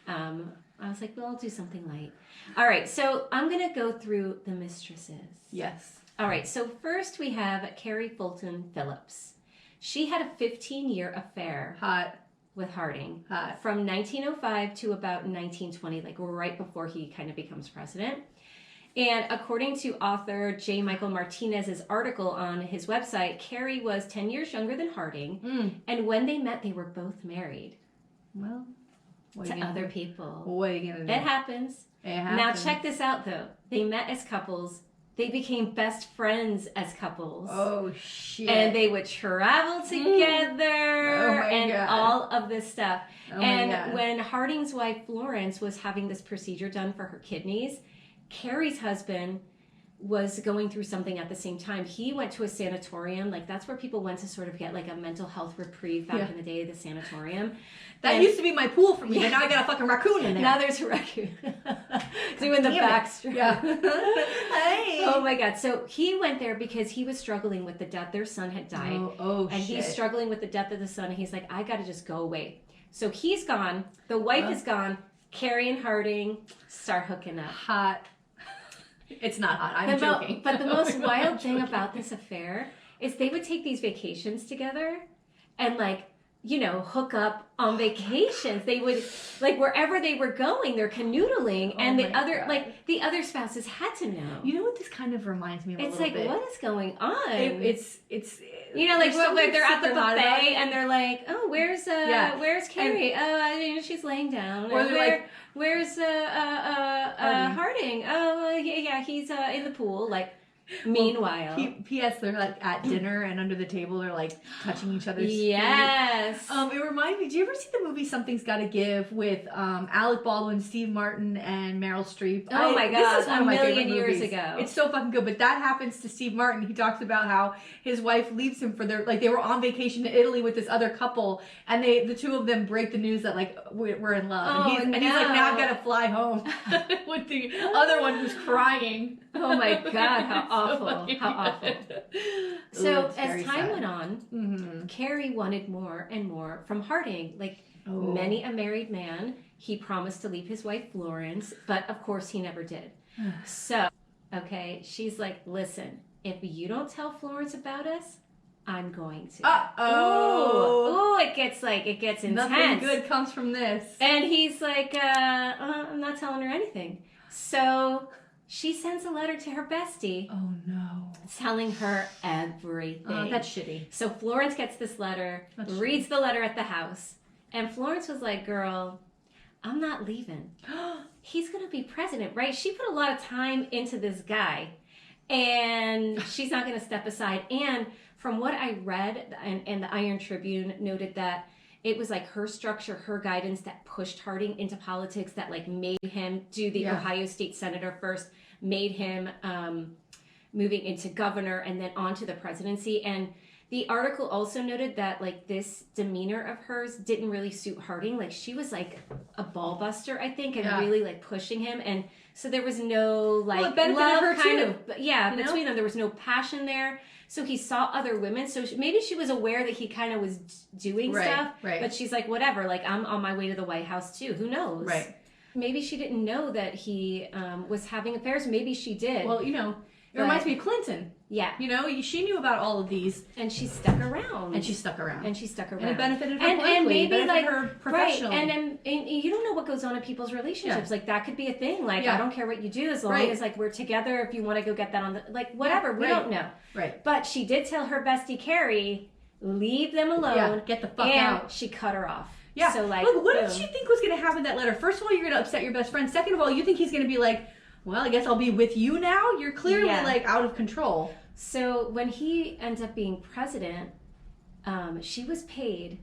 I was like, well, I'll do something light. All right, so I'm going to go through the mistresses. Yes. All right, so first we have Carrie Fulton Phillips. She had a 15-year affair. Hot. With Harding. Hot. From 1905 to about 1920, like right before he kind of becomes president. And according to author J. Michael Martinez's article on his website, Carrie was 10 years younger than Harding. And when they met, they were both married. Well, to other people. What are you going to do? It happens. Now check this out, though. They met as couples. They became best friends as couples. Oh, shit. And they would travel together all of this stuff. And when Harding's wife, Florence, was having this procedure done for her kidneys, Carrie's husband was going through something at the same time. He went to a sanatorium. Like, that's where people went to sort of get, like, a mental health reprieve back in the day, the sanatorium. That used to be my pool for me, but now I got a fucking raccoon in there. Now there's a raccoon. Doing the backstroke. Yeah. Hey. Oh my God. So he went there because he was struggling with the death. Their son had died. And he's struggling with the death of the son. And he's like, I got to just go away. So he's gone. The wife is gone. Carrie and Harding start hooking up. Hot. It's not hot. I'm joking. But the most wild thing about this affair is they would take these vacations together and like, you know, hook up on vacations. They would, like, wherever they were going, they're canoodling, and the other spouses had to know. You know what this kind of reminds me of? It's like, what is going on? It's you know, like they're at the buffet and they're like, oh, where's Carrie? She's laying down. Or where's Harding? Oh, yeah, he's in the pool, like. Meanwhile, P.S. They're like at dinner and under the table they're like touching each other's feet. Yes. It reminded me. Do you ever see the movie Something's Gotta Give with Alec Baldwin, Steve Martin, and Meryl Streep? Oh my God! This is one of my favorite years movies. ago. It's so fucking good. But that happens to Steve Martin. He talks about how his wife leaves him for they were on vacation to Italy with this other couple, and the two of them break the news that like we're in love. Oh, and he's like, now I've got to fly home with the other one who's crying. Oh my God! How awful! How awful! So as time went on, Carrie wanted more and more from Harding. Like many a married man, he promised to leave his wife Florence, but of course he never did. So, she's like, listen, if you don't tell Florence about us, I'm going to. Ooh, it gets intense. Nothing good comes from this. And he's like, I'm not telling her anything. So she sends a letter to her bestie. Oh no. Telling her everything. Oh, that's shitty. So Florence gets this letter, reads the letter at the house, and Florence was like, girl, I'm not leaving. He's going to be president, right? She put a lot of time into this guy, and she's not going to step aside. And from what I read, and the Iron Tribune noted that it was like her structure, her guidance that pushed Harding into politics, that like made him do the Ohio State Senator first, made him moving into governor and then on to the presidency. And the article also noted that like this demeanor of hers didn't really suit Harding. Like she was like a ball buster, I think, and really like pushing him. And so there was no like love kind of, between them. There was no passion there. So he saw other women. So maybe she was aware that he kind of was doing stuff. Right. But she's like, whatever. Like I'm on my way to the White House too. Who knows? Right. Maybe she didn't know that he was having affairs. Maybe she did. Well, you know, It reminds me of Clinton. Yeah. You know, she knew about all of these. And she stuck around. And she stuck around. And it benefited her politically. And maybe, it benefited her professionally. Right. And you don't know what goes on in people's relationships. Yeah. Like, that could be a thing. Like, I don't care what you do as long as, like, we're together. If you want to go get that on the... Like, whatever. We don't know. Right. But she did tell her bestie, Carrie, leave them alone. Yeah, get the fuck out. And she cut her off. Yeah. So, like... Look, what did she think was going to happen in that letter? First of all, you're going to upset your best friend. Second of all, you think he's going to be like, well, I guess I'll be with you now? You're clearly, like, out of control. So when he ends up being president, she was paid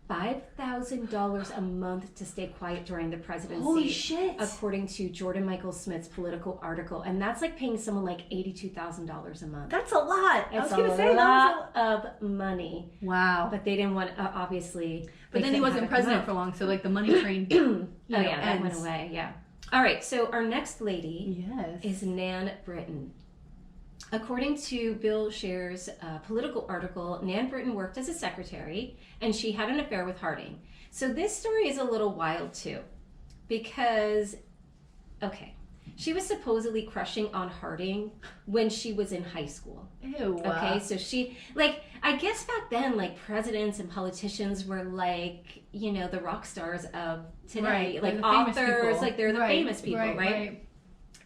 $5,000 a month to stay quiet during the presidency. Holy shit. According to Jordan Michael Smith's Political article. And that's like paying someone like $82,000 a month. That's a lot. It's a lot of money. Wow. But they didn't want, obviously. But then he wasn't president for long, so like the money train that went away, yeah. All right, so our next lady is Nan Britton. According to Bill Scher's Political article, Nan Britton worked as a secretary, and she had an affair with Harding. So this story is a little wild, too, because, she was supposedly crushing on Harding when she was in high school. Ew. Okay, so she, like, I guess back then, like, presidents and politicians were like, you know, the rock stars of today. Right. Like, authors, like, they're the famous people, right?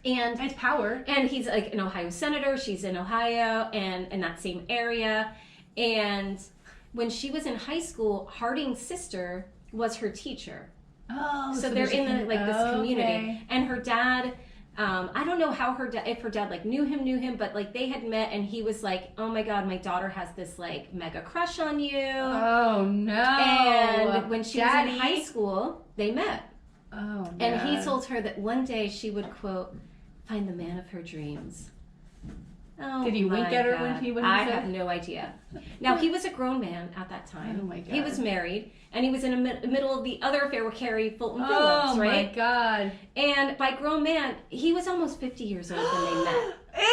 And it's power. And he's like an Ohio senator. She's in Ohio and in that same area. And when she was in high school, Harding's sister was her teacher. Oh, so they're in this community. And her dad, I don't know how if her dad like knew him, but like they had met and he was like, oh my God, my daughter has this like mega crush on you. Oh no. And when she was in high school, they met. Oh no. And he told her that one day she would, quote, find the man of her dreams. Oh, did he wink at her when he I have no idea. Now, he was a grown man at that time. Oh my God. He was married, and he was in the middle of the other affair with Carrie Fulton Phillips, right? Oh my God. And by grown man, he was almost 50 years old when they met. Ew!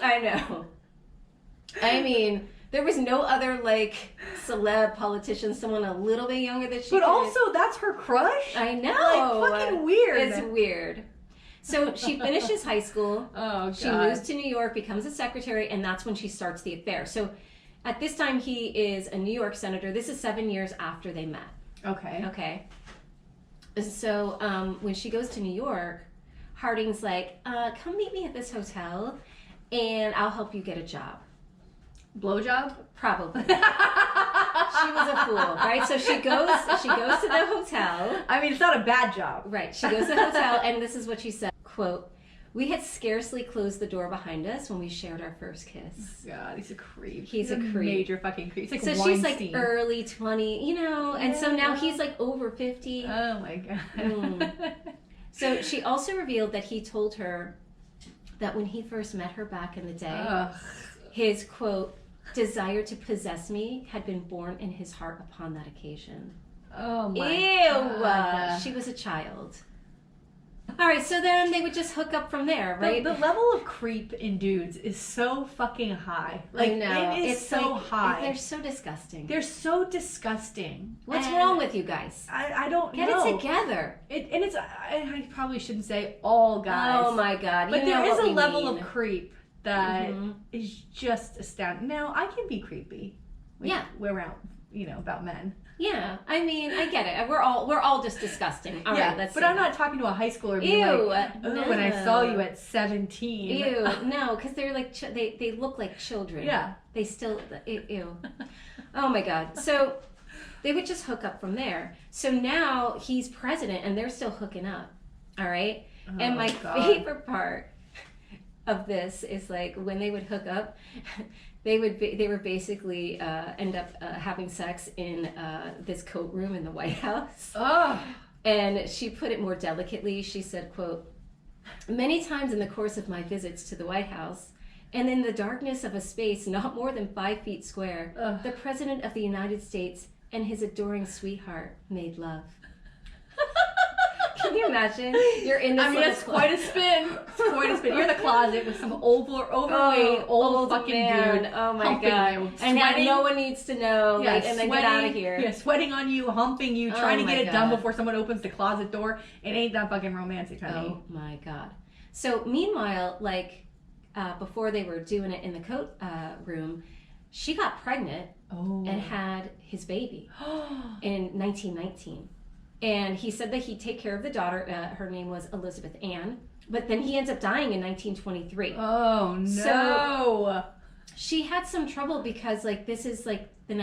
I know. I mean, there was no other, like, celeb politician, someone a little bit younger than she But also, that's her crush? I know. Like, fucking weird. It's weird. So she finishes high school. Oh, God. She moves to New York, becomes a secretary, and that's when she starts the affair. So at this time, he is a New York senator. This is 7 years after they met. Okay. So when she goes to New York, Harding's like, come meet me at this hotel, and I'll help you get a job. Blowjob? Probably. She was a fool, right? So she goes to the hotel. I mean, it's not a bad job. Right. She goes to the hotel, and this is what she said, quote, we had scarcely closed the door behind us when we shared our first kiss. God, he's a creep. He's a creep. Major fucking creep. It's like so Weinstein. She's like early 20, you know, and so now he's like over 50. Oh my God. So she also revealed that he told her that when he first met her back in the day, his, quote, desire to possess me had been born in his heart upon that occasion. Oh my God. She was a child. All right, so then they would just hook up from there, right? The level of creep in dudes is so fucking high. Like, I know. It is so high. They're so disgusting. They're so disgusting. What's wrong with you guys? I don't know. Get it together. I probably shouldn't say all guys. Oh my God. But there is a level of creep that is just astounding. Now, I can be creepy. We're out, about men. Yeah, I mean, I get it. We're all just disgusting. All right, let's. But I'm not talking to a high schooler. Being like, no. When I saw you at 17. Ew, no, because they're like they look like children. Yeah, they still ew. Oh my God. So they would just hook up from there. So now he's president, and they're still hooking up. All right, and my favorite part of this is like when they would hook up. They would basically end up having sex in this coat room in the White House. Oh. And she put it more delicately. She said, quote, many times in the course of my visits to the White House, and in the darkness of a space not more than 5 feet square, the President of the United States and his adoring sweetheart made love. Can you imagine? You're in this. I mean, it's quite a spin. It's quite a spin. You're in the closet with some overweight, old fucking man. dude. Oh my God! And no one needs to know. Yeah, and then get out of here. Yeah, sweating on you, humping you, trying to get it done before someone opens the closet door. It ain't that fucking romantic, honey. Oh my God! So meanwhile, like before they were doing it in the coat room, she got pregnant and had his baby in 1919. And he said that he'd take care of the daughter. Her name was Elizabeth Ann. But then he ends up dying in 1923. Oh, no. So she had some trouble because, like, this is, like, the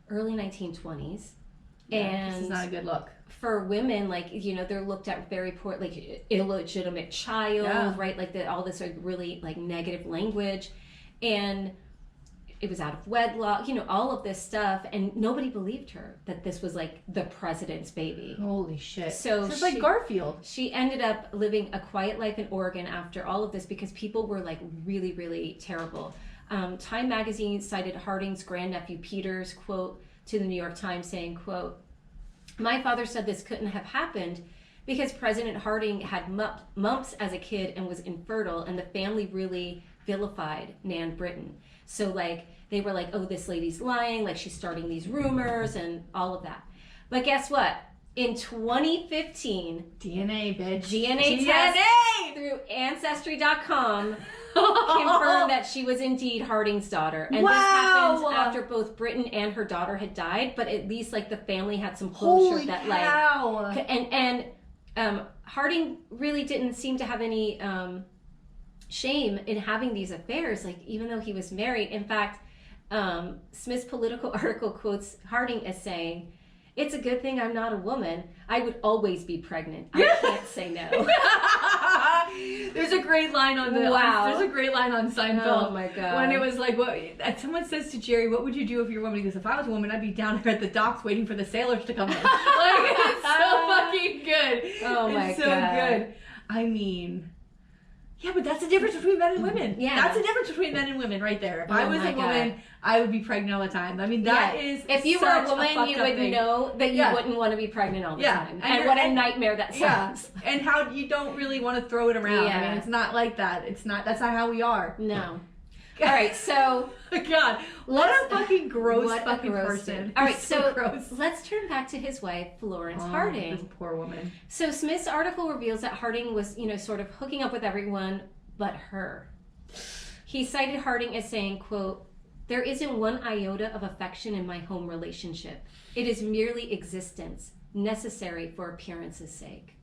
early 1920s. Yeah, and this is not a good look. For women, like, you know, they're looked at very poor, like, illegitimate child, right? Like, all this, like, really, like, negative language. And it was out of wedlock, you know, all of this stuff, and nobody believed her that this was like the president's baby. Holy shit. So it's like Garfield. She ended up living a quiet life in Oregon after all of this because people were like really, really terrible. Time magazine cited Harding's grandnephew Peter's quote to the New York Times saying, quote, "My father said this couldn't have happened because President Harding had mumps as a kid and was infertile, and the family really vilified Nan Britton." So, like, they were like, oh, this lady's lying, like, she's starting these rumors and all of that. But guess what? In 2015, DNA, bitch. DNA test through Ancestry.com confirmed that she was indeed Harding's daughter. And this happened after both Britton and her daughter had died, but at least, like, the family had some closure. Holy cow. Like, and Harding really didn't seem to have any shame in having these affairs, like, even though he was married. In fact, Smith's Political article quotes Harding as saying, "It's a good thing I'm not a woman. I would always be pregnant. I can't say no." There's a great line on there's a great line on Seinfeld. Oh my god! When it was like, what someone says to Jerry, "What would you do if you're a woman?" He goes, "If I was a woman, I'd be down here at the docks waiting for the sailors to come in." Like, it's so fucking good. Oh my god! It's so good. I mean. Yeah, but that's the difference between men and women. Yeah. That's the difference between men and women right there. If I was a woman, I would be pregnant all the time. I mean, that is if you were a woman, you would thing. know that you wouldn't want to be pregnant all the time. And what a nightmare that sounds. Yeah. And how you don't really want to throw it around. Yeah. I mean, it's not like that. That's not how we are. No. All right, so God, what a fucking gross fucking person. All right, so gross. Let's turn back to his wife, Florence Harding. This poor woman. So Smith's article reveals that Harding was, you know, sort of hooking up with everyone but her. He cited Harding as saying, quote, "There isn't one iota of affection in my home relationship. It is merely existence, necessary for appearance's sake."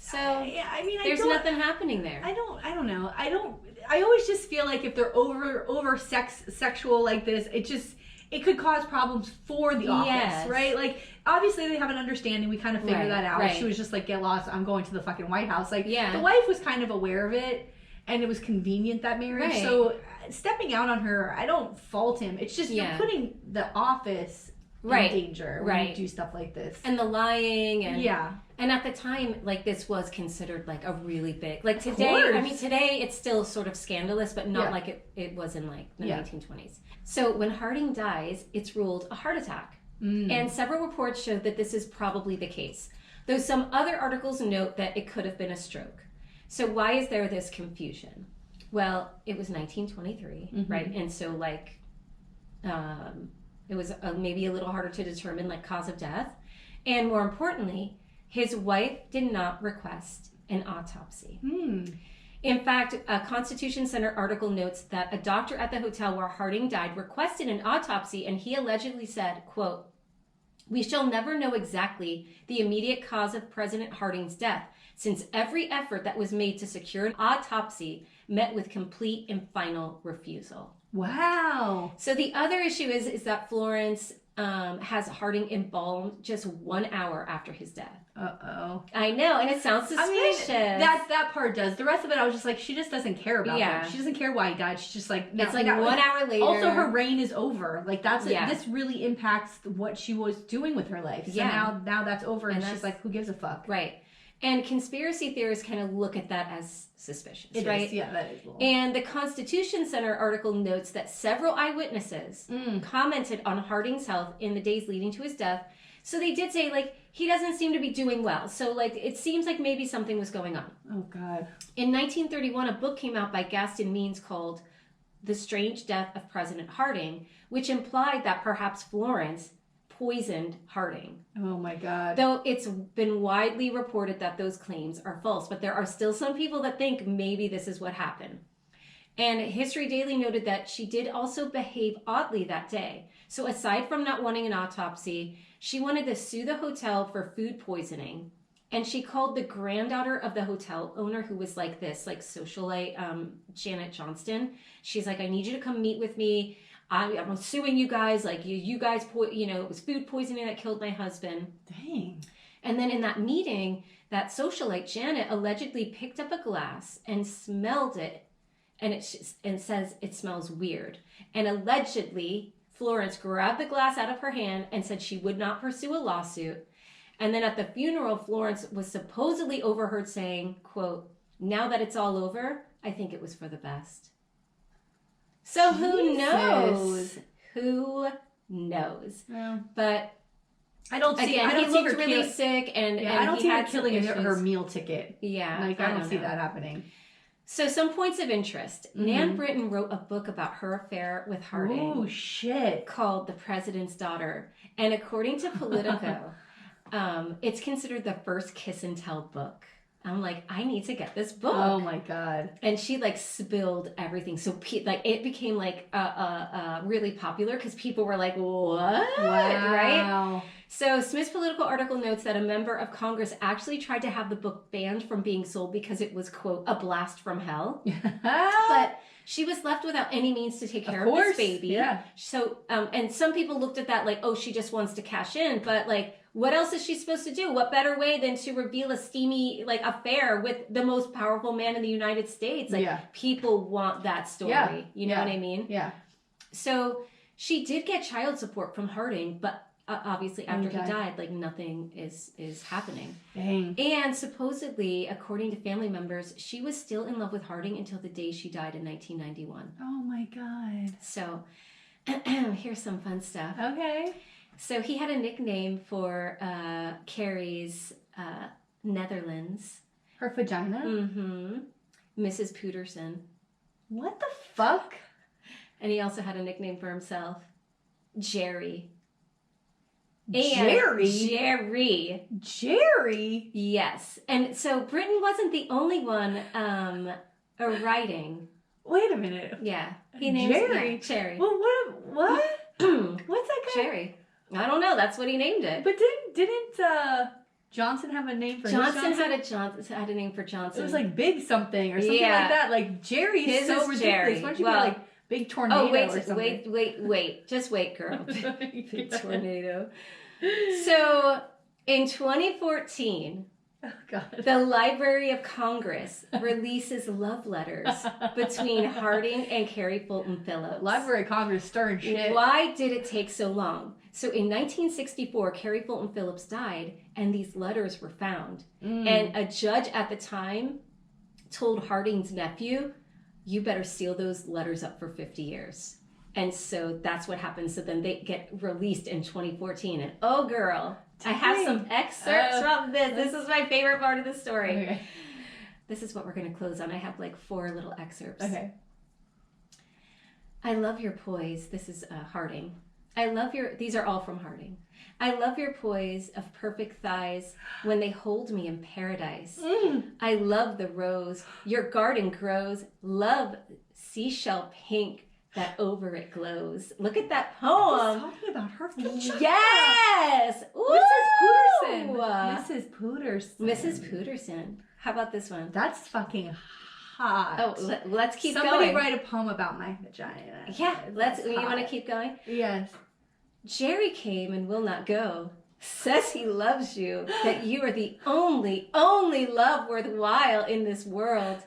So yeah, I mean, there's nothing happening there. I don't know. I always just feel like if they're over sexual like this, it could cause problems for the office, right? Like, obviously they have an understanding. We kind of figured that out. Right. She was just like, "Get lost. I'm going to the fucking White House." Like, the wife was kind of aware of it. And it was convenient, that marriage. Right. So stepping out on her, I don't fault him. It's just you're putting the office in danger when you do stuff like this. And the lying and and at the time, like, this was considered like a really big, like, today. I mean, today it's still sort of scandalous, but not like it was in like the 1920s. So when Harding dies, it's ruled a heart attack. And several reports show that this is probably the case, though some other articles note that it could have been a stroke. So why is there this confusion? Well, it was 1923, right? And so, like, it was maybe a little harder to determine, like, cause of death. And more importantly, his wife did not request an autopsy. In fact, a Constitution Center article notes that a doctor at the hotel where Harding died requested an autopsy, and he allegedly said, quote, "We shall never know exactly the immediate cause of President Harding's death, since every effort that was made to secure an autopsy met with complete and final refusal." Wow. So the other issue is that Florence has Harding embalmed just 1 hour after his death. Uh-oh. I know, and it sounds suspicious. I mean, that part does. The rest of it, I was just like, she just doesn't care about him. She doesn't care why he died. She's just like, no, it's like 1 hour later. Also, her reign is over. Like, that's this really impacts what she was doing with her life. So now that's over, and she's like, who gives a fuck? Right. And conspiracy theorists kind of look at that as suspicious, right? Is, yeah, that is. Cool. And the Constitution Center article notes that several eyewitnesses commented on Harding's health in the days leading to his death. So they did say, like, he doesn't seem to be doing well. So, like, it seems like maybe something was going on. Oh, God. In 1931, a book came out by Gaston Means called The Strange Death of President Harding, which implied that perhaps Florence poisoned Harding. Oh my God. Though it's been widely reported that those claims are false, but there are still some people that think maybe this is what happened. And History Daily noted that she did also behave oddly that day. So aside from not wanting an autopsy, she wanted to sue the hotel for food poisoning. And she called the granddaughter of the hotel owner, who was like this, like socialite, Janet Johnston. She's like, I need you to come meet with me. I'm suing you guys. Like, you guys, it was food poisoning that killed my husband. Dang. And then in that meeting, that socialite, Janet, allegedly picked up a glass and smelled it. And says it smells weird. And allegedly, Florence grabbed the glass out of her hand and said she would not pursue a lawsuit. And then at the funeral, Florence was supposedly overheard saying, quote, now that it's all over, I think it was for the best. So Jesus. Who knows? Who knows? Well, but I don't see. Again, I don't he see looked her really sick, and I don't he see her had some killing issues. her meal ticket. Yeah, like I don't see that happening. So some points of interest. Mm-hmm. Nan Britton wrote a book about her affair with Harding. Oh shit! Called The President's Daughter, and according to Politico, it's considered the first kiss and tell book. I'm like, I need to get this book. Oh my God. And she like spilled everything. So it became like really popular because people were like, what? Wow. Right? So Smith's Political article notes that a member of Congress actually tried to have the book banned from being sold because it was, quote, a blast from hell. But she was left without any means to take care of this baby. Yeah. So, and some people looked at that like, oh, she just wants to cash in. But like, what else is she supposed to do? What better way than to reveal a steamy like affair with the most powerful man in the United States? Like people want that story. Yeah. You know what I mean? Yeah. So she did get child support from Harding, but obviously after he died, like nothing is happening. Dang. And supposedly, according to family members, she was still in love with Harding until the day she died in 1991. Oh my God. So here's some fun stuff. Okay. So he had a nickname for Carrie's Netherlands. Her vagina? Mm-hmm. Mrs. Pooterson. What the fuck? And he also had a nickname for himself. Jerry. Jerry? Jerry? Yes. And so Britain wasn't the only one writing. Wait a minute. Yeah. He named Jerry? Yeah, Cherry. Well, what? What's that guy? Cherry. I don't know. That's what he named it. But didn't Johnson have a name for Johnson? Johnson had a name for Johnson. It was like Big something or something like that. Like Jerry is so ridiculous. Jerry. Why don't you be like Big Tornado or something? Wait. Just wait, girl. Big Tornado. So in 2014, oh God, the Library of Congress releases love letters between Harding and Carrie Fulton Phillips. Library of Congress stirring shit. Why did it take so long? So in 1964, Carrie Fulton Phillips died, and these letters were found. And a judge at the time told Harding's nephew, you better seal those letters up for 50 years. And so that's what happened. So then they get released in 2014. And oh, girl, I have some excerpts from this. This is my favorite part of the story. Okay. This is what we're going to close on. I have like 4 little excerpts. Okay. I love your poise. This is Harding. These are all from Harding. I love your poise of perfect thighs when they hold me in paradise. I love the rose your garden grows. Love seashell pink that over it glows. Look at that poem. He's talking about her vagina. Yes. Ooh. Mrs. Pooterson. Mrs. Pooterson. How about this one? That's fucking hot. Oh, let's keep going. Somebody write a poem about my vagina. Yeah, you want to keep going? Yes. Jerry came and will not go. Says he loves you, that you are the only love worthwhile in this world.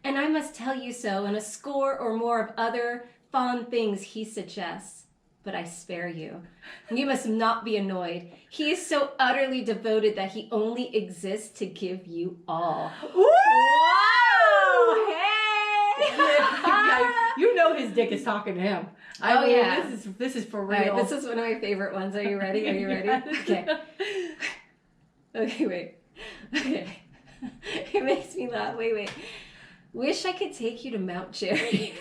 And I must tell you so, and a score or more of other fond things he suggests. But I spare you. You must not be annoyed. He is so utterly devoted that he only exists to give you all. Woo! Wow! Hey! Yeah, you know his dick is talking to him. Yeah. This is for real. All right, this is one of my favorite ones. Are you ready? Okay. Okay, wait. Okay. It makes me laugh. Wait. Wish I could take you to Mount Jerry.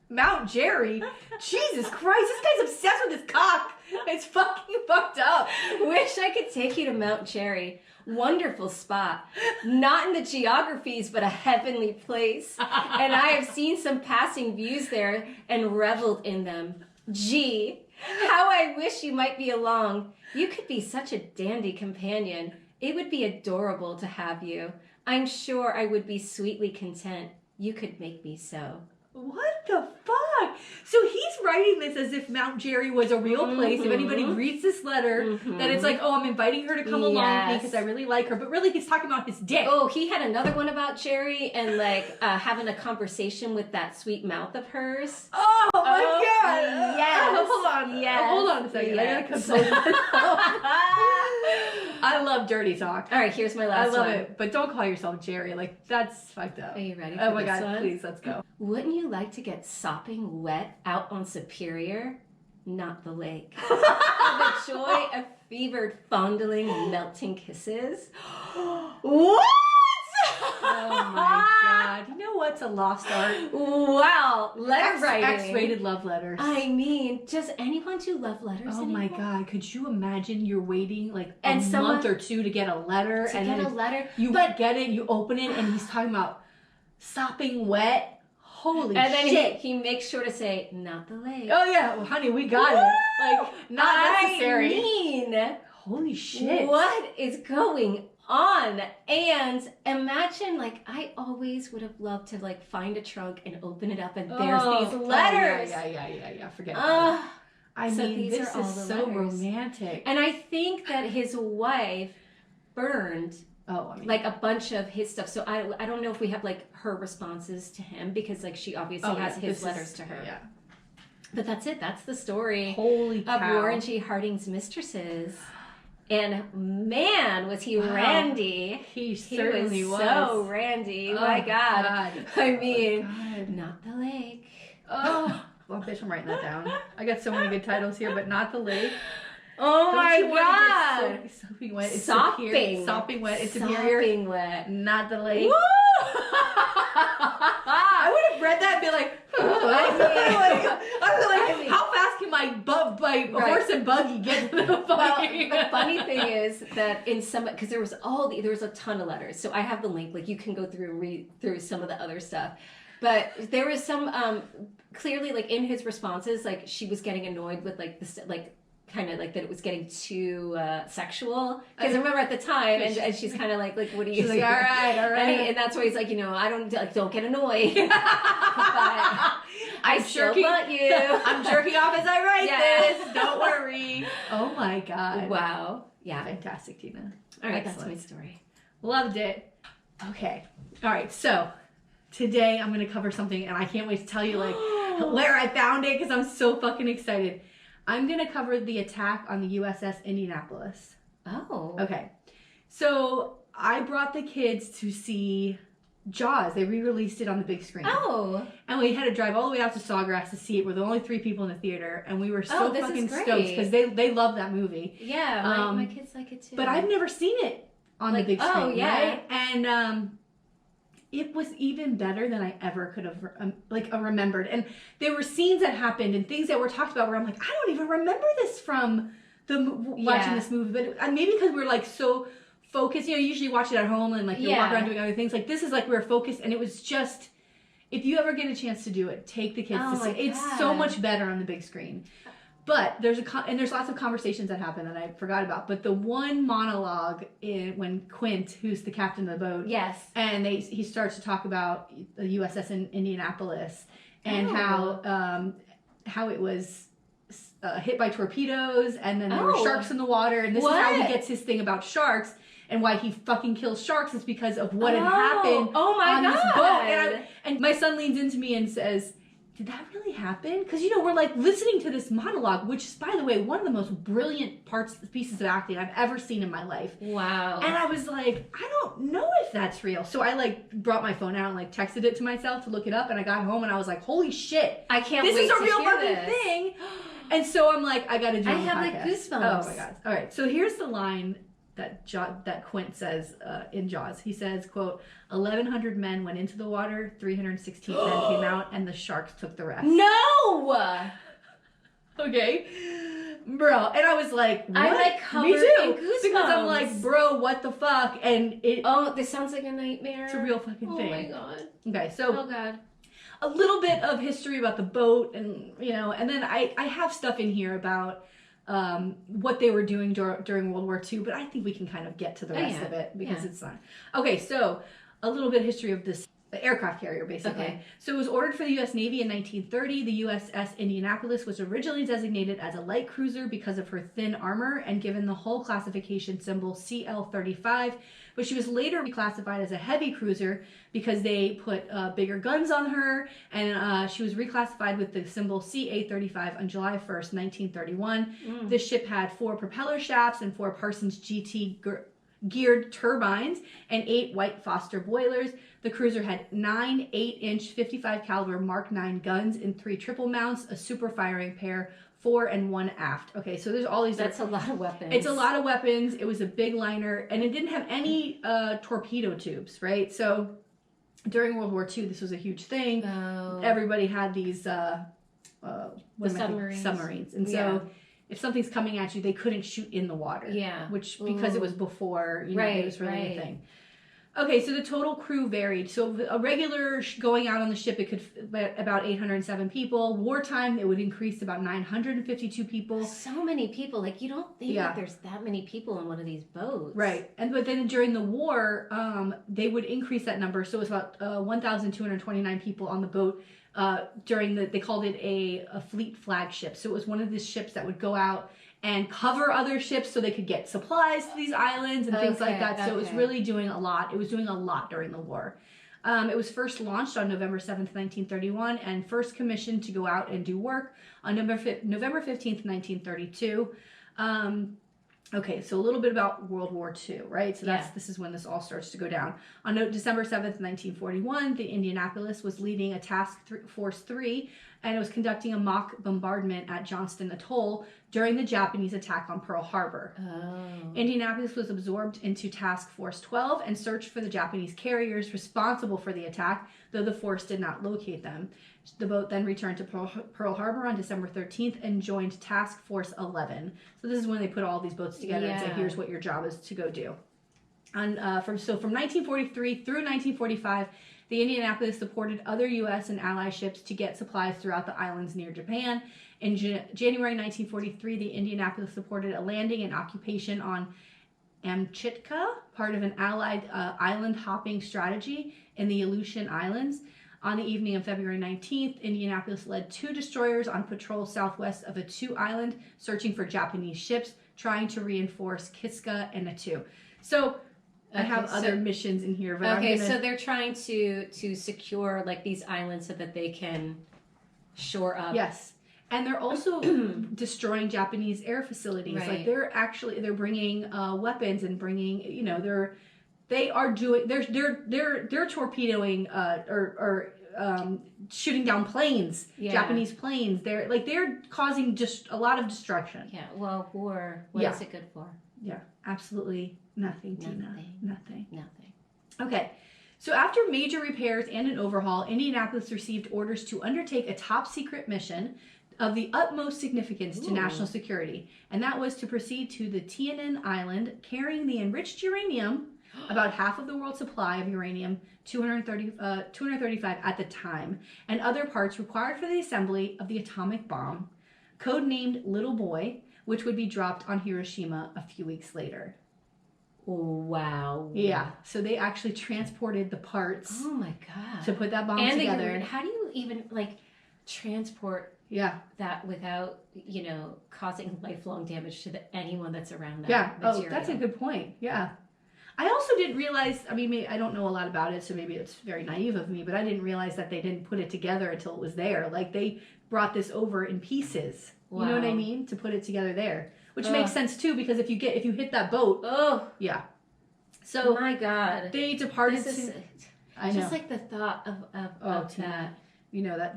Mount Jerry? Jesus Christ, this guy's obsessed with his cock. It's fucking fucked up. Wish I could take you to Mount Cherry. Wonderful spot. Not in the geographies, but a heavenly place. And I have seen some passing views there and reveled in them. Gee, how I wish you might be along. You could be such a dandy companion. It would be adorable to have you. I'm sure I would be sweetly content. You could make me so. What the fuck? So he's writing this as if Mount Jerry was a real place. If anybody reads this letter, then it's like, oh, I'm inviting her to come along with me because I really like her. But really, he's talking about his dick. Oh, he had another one about Jerry and like having a conversation with that sweet mouth of hers. Oh my god! Yes. Hold on. Yes. Hold on a second. Yes. I gotta compose myself. I love dirty talk. All right, here's my last one. I love it, but don't call yourself Jerry. Like that's fucked up. Are you ready for Oh my this god! one? Please, let's go. Wouldn't you like to get sopping wet out on Superior? Not the lake. For the joy of fevered fondling and melting kisses. What? Oh my god. You know what's a lost art? Wow. Letter writing. X-rated love letters. I mean, does anyone do love letters Oh anymore? my god. Could you imagine you're waiting like a And someone- month or two to get a letter To and get then a letter. you get it, you open it, and he's talking about sopping wet. Holy And then shit. he makes sure to say, not the lake. Oh yeah, well, honey, we got it. Like, not necessary. I mean, holy shit. what is going on? And imagine, like, I always would have loved to, like, find a trunk and open it up, and there's these letters. Yeah. Forget about it. I so mean, these this are all is the so letters. romantic. And I think that his wife burned Oh, I mean, like a bunch of his stuff. So I don't know if we have like her responses to him because like she obviously has his letters to her. Yeah. But that's it. That's the story Holy cow. of Warren G. Harding's Mistresses. And man, was he randy. He certainly was. So randy. Oh, my God. I mean, God. not the lake. Oh. Well, bitch, I'm writing that down. I got so many good titles here, but not the lake. Oh Don't my you want God. to get sopping wet. It's Sopping. superior. Sopping wet. It's superior. Sopping wet. Not the lake. Woo! I would have read that and be like, I mean, how fast can my horse and buggy get to the fucking... Well, the funny thing is that in some, because there was a ton of letters, so I have the link. Like you can go through and read through some of the other stuff, but there was some clearly like in his responses, like she was getting annoyed with like this like. Kind of like that it was getting too sexual because I remember at the time and she's kind of like what do you she's like all right and that's why he's like I don't get annoyed but I still want you. I'm jerking off as I write Yes. this, don't worry. Oh my God, wow, yeah, fantastic, Tina. All right, excellent. That's my story. Loved it. Okay, all right, so today I'm going to cover something and I can't wait to tell you like where I found it because I'm so fucking excited. I'm going to cover the attack on the USS Indianapolis. Oh. Okay. So I brought the kids to see Jaws. They re-released it on the big screen. Oh. And we had to drive all the way out to Sawgrass to see it. We're the only 3 people in the theater. And we were so fucking stoked because they love that movie. Yeah, my kids like it too. But I've never seen it on the big screen. Oh, yeah. Right? And it was even better than I ever could have remembered. And there were scenes that happened and things that were talked about where I'm like, I don't even remember this from watching this movie. But maybe because we're like so focused, you usually watch it at home and like you walk around doing other things. Like this is like we were focused and it was just, if you ever get a chance to do it, take the kids to see it. It's so much better on the big screen. But there's lots of conversations that happen that I forgot about. But the one monologue when Quint, who's the captain of the boat, and he starts to talk about the USS Indianapolis and how it was hit by torpedoes, and then there were sharks in the water, and this is how he gets his thing about sharks. And why he fucking kills sharks is because of what had happened on this boat. And my son leans into me and says, did that really happen? Because, we're like listening to this monologue, which is, by the way, one of the most brilliant pieces of acting I've ever seen in my life. Wow. And I was like, I don't know if that's real. So I brought my phone out and texted it to myself to look it up. And I got home and I was like, holy shit. I can't wait to hear this. This is a real fucking this. thing. And so I'm like, I got to do it. I have like goosebumps. Oh my God. All right. So here's the line that Quint says in Jaws. He says, quote, 1,100 men went into the water, 316 men came out, and the sharks took the rest. No! Okay. Bro, and I was like, what? I'm like covered Me too. in goosebumps. Because I'm like, bro, what the fuck? And this sounds like a nightmare. It's a real fucking thing. Oh my god. Okay, so oh god. A little bit of history about the boat, and and then I have stuff in here about what they were doing during World War II, but I think we can kind of get to the rest of it because it's not. Okay, so a little bit of history of this aircraft carrier, basically. Okay. So it was ordered for the U.S. Navy in 1930. The USS Indianapolis was originally designated as a light cruiser because of her thin armor and given the hull classification symbol CL-35, but she was later reclassified as a heavy cruiser because they put bigger guns on her, and she was reclassified with the symbol CA-35 on July 1st, 1931. The ship had 4 propeller shafts and 4 Parsons GT geared turbines and 8 White Foster boilers. The cruiser had 9 8-inch 55 caliber Mark 9 guns in 3 triple mounts, a super firing pair, 4 and 1 aft. Okay, so there's all these. That's a lot of weapons. It's a lot of weapons. It was a big liner, and it didn't have any torpedo tubes, right? So during World War II, this was a huge thing. Everybody had these submarines, and so if something's coming at you, they couldn't shoot in the water. Yeah. Which, because it was before, it was really a thing. Okay, so the total crew varied. So a regular going out on the ship, it could about 807 people. Wartime, it would increase to about 952 people. So many people. Like, you don't think that there's that many people on one of these boats. Right. But then during the war, they would increase that number. So it was about 1,229 people on the boat. They called it a fleet flagship. So it was one of these ships that would go out and cover other ships so they could get supplies to these islands and things like that. So it was really doing a lot. It was doing a lot during the war. It was first launched on November 7th, 1931, and first commissioned to go out and do work on November 15th, 1932. Okay, so a little bit about World War II, right? So this is when this all starts to go down. On December 7th, 1941, the Indianapolis was leading a Task Force 3, and it was conducting a mock bombardment at Johnston Atoll during the Japanese attack on Pearl Harbor. Indianapolis was absorbed into Task Force 12 and searched for the Japanese carriers responsible for the attack, though the force did not locate them. The boat then returned to Pearl Harbor on December 13th and joined Task Force 11. So this is when they put all these boats together and say, here's what your job is to go do. And from 1943 through 1945, the Indianapolis supported other U.S. and Allied ships to get supplies throughout the islands near Japan. In January 1943, the Indianapolis supported a landing and occupation on Amchitka, part of an Allied island hopping strategy in the Aleutian Islands. On the evening of February 19th, Indianapolis led 2 destroyers on patrol southwest of Attu Island, searching for Japanese ships, trying to reinforce Kiska and Attu. So I have other missions in here. But so they're trying to secure like these islands so that they can shore up. Yes. And they're also destroying Japanese air facilities. Right. Like they're bringing weapons and bringing, they're torpedoing or shooting down planes, Japanese planes. They're causing just a lot of destruction. Yeah. Well, war. What is it good for? Yeah. Absolutely nothing, Tina. Nothing. Nothing. Okay. So after major repairs and an overhaul, Indianapolis received orders to undertake a top secret mission of the utmost significance to national security, and that was to proceed to the Tianan Island carrying the enriched uranium, about half of the world's supply of uranium, 235 at the time, and other parts required for the assembly of the atomic bomb, codenamed Little Boy, which would be dropped on Hiroshima a few weeks later. Wow. Yeah, so they actually transported the parts. Oh my god. To put that bomb together. How do you even transport that without, causing lifelong damage to anyone that's around that material? Oh, that's a good point. Yeah. I also didn't realize, I don't know a lot about it, so maybe it's very naive of me, but I didn't realize that they didn't put it together until it was there. Like, they brought this over in pieces. Wow. You know what I mean? To put it together there. Which makes sense, too, because if you hit that boat. Oh. Yeah. So. My God. They departed. I know. Just like the thought of that.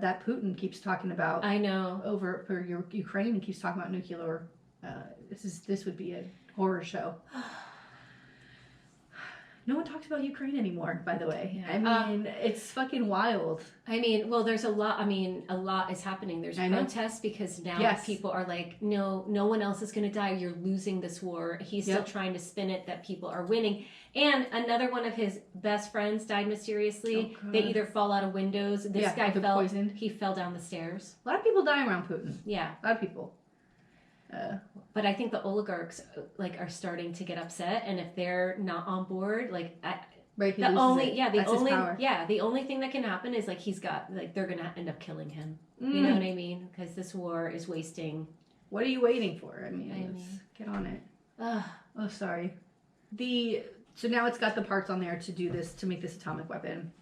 That Putin keeps talking about. I know. Over for Ukraine and keeps talking about nuclear. This would be a horror show. No one talks about Ukraine anymore, by the way. Yeah. I mean, it's fucking wild. I mean, well, there's a lot. I mean, a lot is happening. There's protests because now people are like, no one else is going to die. You're losing this war. He's still trying to spin it that people are winning. And another one of his best friends died mysteriously. They either fall out of windows. This guy fell poisoned. He fell down the stairs. A lot of people die around Putin. Yeah. A lot of people. But I think the oligarchs like are starting to get upset, and if they're not on board, like the only thing that can happen is like he's got like they're gonna end up killing him. You know what I mean? Because this war is wasting. What are you waiting for? I mean, let's get on it. Oh, sorry. So now it's got the parts on there to make this atomic weapon,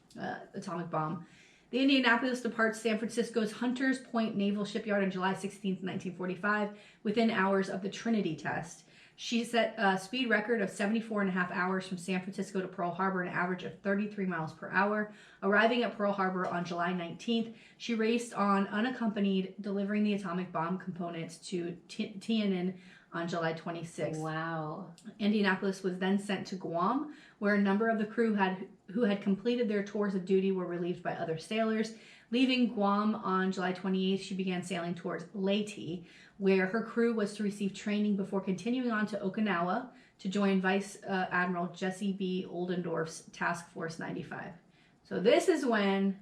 atomic bomb. The Indianapolis departs San Francisco's Hunters Point Naval Shipyard on July 16th, 1945, within hours of the Trinity test. She set a speed record of 74.5 hours from San Francisco to Pearl Harbor, an average of 33 miles per hour. Arriving at Pearl Harbor on July 19th, she raced on unaccompanied, delivering the atomic bomb components to Tiananmen on July 26th. Wow. Indianapolis was then sent to Guam, where a number of the crew who had completed their tours of duty were relieved by other sailors. Leaving Guam on July 28th, she began sailing towards Leyte, where her crew was to receive training before continuing on to Okinawa to join Vice Admiral Jesse B. Oldendorf's Task Force 95. So this is when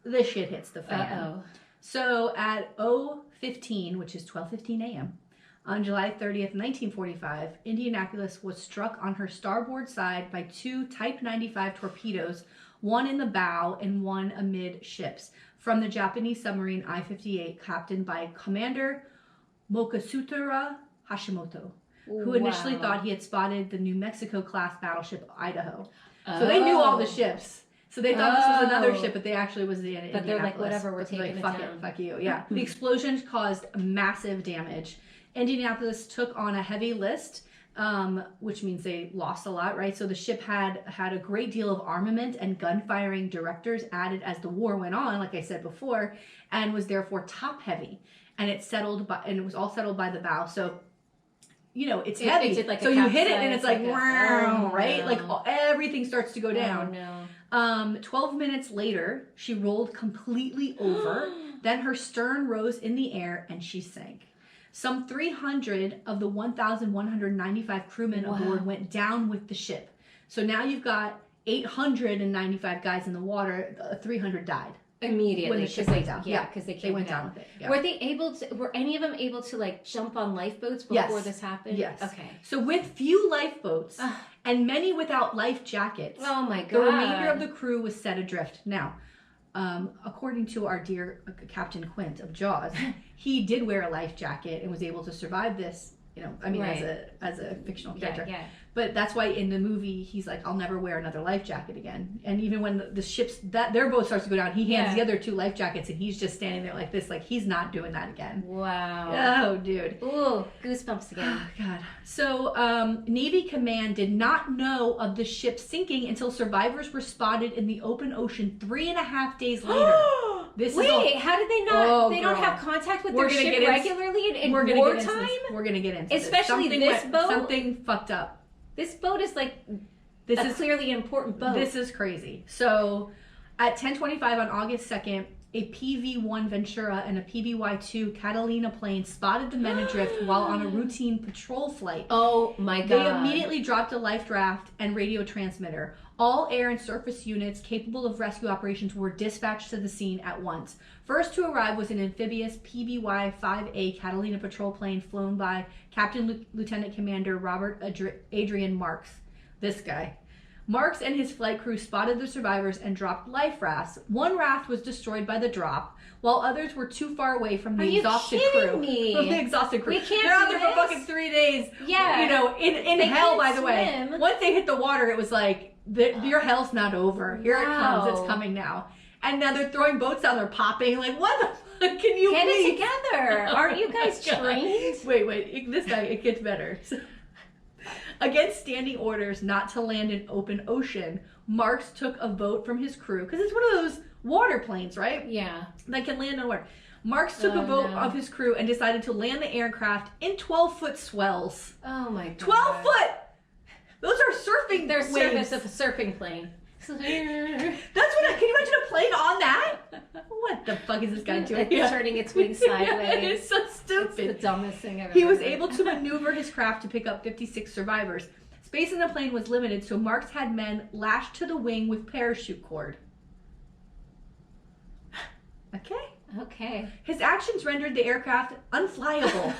the shit hits the fan. Uh-oh. So at 0:15, which is 12:15 a.m., on July 30th, 1945, Indianapolis was struck on her starboard side by two Type 95 torpedoes, one in the bow and one amidships, from the Japanese submarine I-58, captained by Commander Mokatsura Hashimoto, who initially thought he had spotted the New Mexico-class battleship Idaho. So they knew all the ships. So they thought this was another ship, but they actually was the Indianapolis. But they're like, whatever, we're taking it down. Fuck you. Yeah. The explosions caused massive damage. Indianapolis took on a heavy list, which means they lost a lot, right? So the ship had a great deal of armament and gun-firing directors added as the war went on, like I said before, and was therefore top-heavy. And it was all settled by the bow. So, it's heavy. So you hit it and it's like, wow, right? Like everything starts to go down. Oh, no. 12 minutes later, she rolled completely over. Then her stern rose in the air and she sank. Some 300 of the 1,195 crewmen aboard went down with the ship. So now you've got 895 guys in the water. 300 died immediately when the ship went down. Yeah, because they went down with it. Yeah. Were any of them able to like jump on lifeboats before this happened? Yes. Okay. So with few lifeboats and many without life jackets, oh my god, the remainder of the crew was set adrift. Now, according to our dear Captain Quint of Jaws, he did wear a life jacket and was able to survive this. As a fictional character. Yeah. But that's why in the movie he's like, I'll never wear another life jacket again. And even when the ships their boat starts to go down, he hands the other two life jackets and he's just standing there like this, like he's not doing that again. Wow. Oh, dude. Ooh, goosebumps again. Oh, God. So Navy Command did not know of the ship sinking until survivors were spotted in the open ocean 3.5 days later. How did they not? They don't have contact with their ship regularly in wartime? We're going to get into especially this boat. Something fucked up. This boat is like clearly an important boat. This is crazy. So at 10:25 on August 2nd, a PV-1 Ventura and a PBY-2 Catalina plane spotted the men adrift while on a routine patrol flight. Oh my god. They immediately dropped a life raft and radio transmitter. All air and surface units capable of rescue operations were dispatched to the scene at once. First to arrive was an amphibious PBY-5A Catalina patrol plane flown by Captain Lieutenant Commander Robert Adrian Marks. This guy. Marks and his flight crew spotted the survivors and dropped life rafts. One raft was destroyed by the drop, while others were too far away from the exhausted crew. From the exhausted crew. We can't They're out there for fucking 3 days. Yeah. In hell, by the way. Once they hit the water, it was like, your hell's not over. Here it comes. It's coming now. And now they're throwing boats out. They're popping. Like, what the fuck? Can you get please? It together? Aren't you guys trained? Wait. This guy, it gets better. Against standing orders not to land in open ocean, Marks took a vote from his crew, because it's one of those water planes, right? Yeah. That can land on water. Marks took a vote of his crew and decided to land the aircraft in 12-foot swells. Oh my god. 12 foot! Those are surfing They're waves. surface of a surfing plane. That's what can you imagine a plane on that? What the fuck is this guy doing? It's turning its wings sideways. It's so stupid. It's the dumbest thing I've ever He was heard. able to maneuver his craft to pick up 56 survivors. Space in the plane was limited, so Marks had men lashed to the wing with parachute cord. Okay. His actions rendered the aircraft unflyable.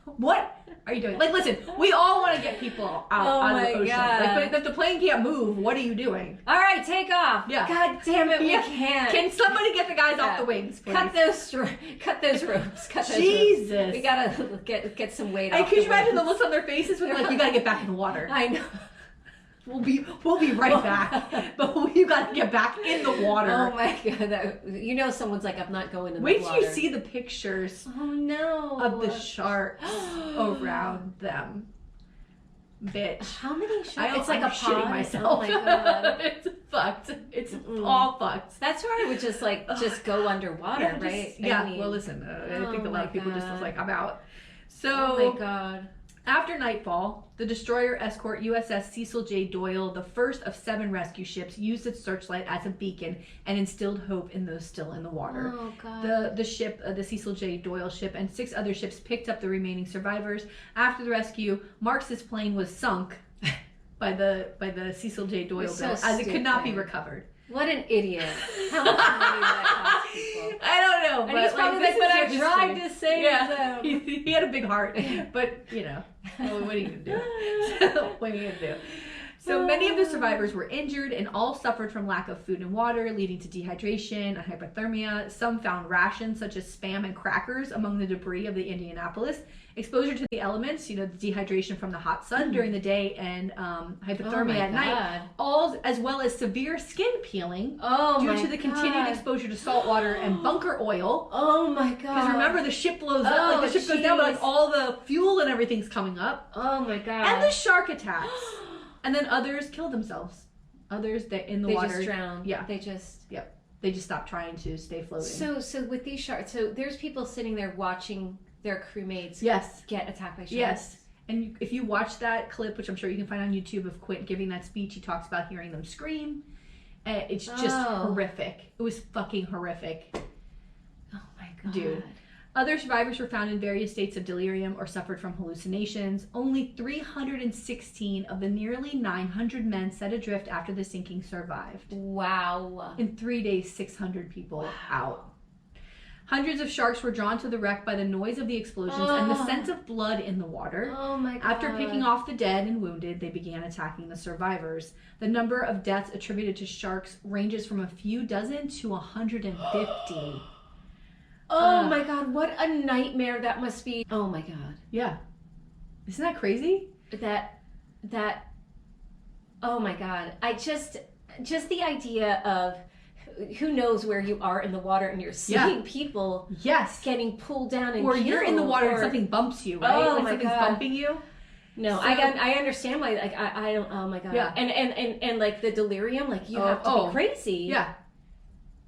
What are you doing? Like, listen, we all want to get people out of the ocean. God. Like, but if the plane can't move, what are you doing? All right, take off. Yeah. God damn it, we can't. Can somebody get the guys off the wings, please? Cut those ropes. Jesus. Ropes. We gotta get some weight And off. could you the imagine the wings. looks on their faces when they're like, you gotta get back in the water. I know. We'll be right back. But you gotta get back in the water. Oh my god, someone's like, I'm not going in the Wait water. till you see the pictures Oh no. of the sharks around them. Bitch. How many sharks? It's like I'm I'm shitting pod? myself. Oh my god. It's fucked. It's all fucked. That's where I would just go underwater, right? Well, listen, I think a lot of people just was like, I'm out. So, oh my god. After nightfall, the destroyer escort USS Cecil J. Doyle, the first of 7 rescue ships, used its searchlight as a beacon and instilled hope in those still in the water. Oh god. The ship, the Cecil J. Doyle ship, and 6 other ships picked up the remaining survivors. After the rescue, Marks's plane was sunk by the Cecil J. Doyle So bill, as it could not be stupid. recovered. What an idiot. How much money did that cost people? I don't know, And but he's probably this but I is your tried history. to save them. He had a big heart, but what are you gonna do? What are you gonna do? So many of the survivors were injured and all suffered from lack of food and water, leading to dehydration and hypothermia. Some found rations such as Spam and crackers among the debris of the Indianapolis. Exposure to the elements, the dehydration from the hot sun during the day and hypothermia at night, all as well as severe skin peeling due to the continued exposure to salt water and bunker oil. Oh my god. Because remember, the ship blows up, the ship goes down, but all the fuel and everything's coming up. Oh my god. And the shark attacks. And then others killed themselves. Others that in the water. They just drowned. Yeah. They just stopped trying to stay floating. So with these sharks, there's people sitting there watching their crewmates get attacked by sharks. Yes. And if you watch that clip, which I'm sure you can find on YouTube of Quint giving that speech, he talks about hearing them scream. It's just horrific. It was fucking horrific. Oh my god. Dude. Other survivors were found in various states of delirium or suffered from hallucinations. Only 316 of the nearly 900 men set adrift after the sinking survived. Wow. In 3 days, 600 people out. Hundreds of sharks were drawn to the wreck by the noise of the explosions and the scent of blood in the water. Oh my god. After picking off the dead and wounded, they began attacking the survivors. The number of deaths attributed to sharks ranges from a few dozen to 150. Oh my god, what a nightmare that must be. Oh my god. Yeah. Isn't that crazy? That oh my god. I just the idea of who knows where you are in the water and you're seeing people getting pulled down and or killed, you're in the water and something bumps you, right? Oh like my something's god. bumping you. No, so, I understand why I don't. Oh my god. Yeah. And like the delirium, like you have to be crazy. Yeah.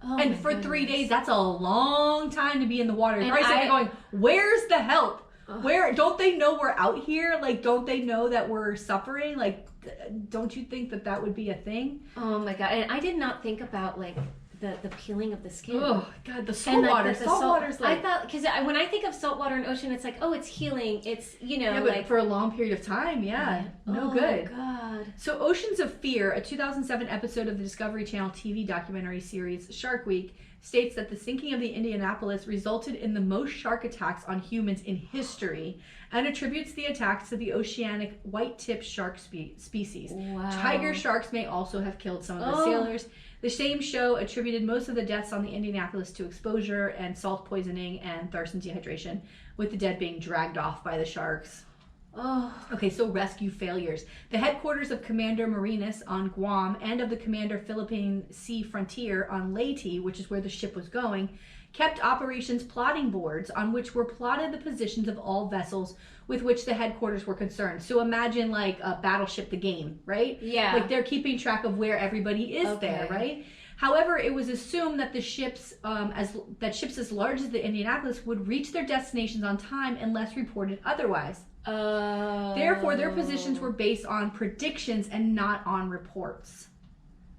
Oh and for goodness. 3 days, that's a long time to be in the water. You're And probably sitting there going, where's the help? Ugh. Where don't they know we're out here? Like, don't they know that we're suffering? Like, don't you think that would be a thing? Oh my god. And I did not think about like the peeling of the skin. Oh god, the salt water. Salt water's like, I thought, because when I think of salt water and ocean, it's like, oh, it's healing. It's yeah, but like for a long period of time, no good. Oh my god. So Oceans of Fear, a 2007 episode of the Discovery Channel TV documentary series Shark Week, states that the sinking of the Indianapolis resulted in the most shark attacks on humans in history and attributes the attacks to the oceanic white-tip shark species. Wow. Tiger sharks may also have killed some of the sailors. The same show attributed most of the deaths on the Indianapolis to exposure and salt poisoning and thirst and dehydration, with the dead being dragged off by the sharks. Oh. Okay, so rescue failures. The headquarters of Commander Marinas on Guam and of the Commander Philippine Sea Frontier on Leyte, which is where the ship was going, kept operations plotting boards on which were plotted the positions of all vessels with which the headquarters were concerned. So imagine like a Battleship the game, right? Yeah. Like they're keeping track of where everybody is there, right? However, it was assumed that the ships, ships as large as the Indianapolis would reach their destinations on time unless reported otherwise. Therefore, their positions were based on predictions and not on reports.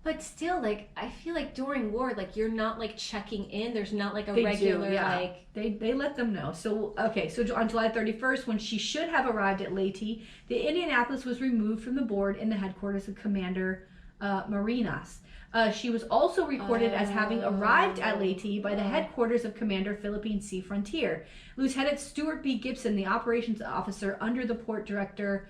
But still, like, I feel like during war, like, you're not, like, checking in. There's not, like, a regular, like... They let them know. So, okay, so on July 31st, when she should have arrived at Leyte, the Indianapolis was removed from the board in the headquarters of Commander Marinas. She was also recorded as having arrived at Leyte by the headquarters of Commander Philippine Sea Frontier. Lieutenant Stuart B. Gibson, the operations officer under the port director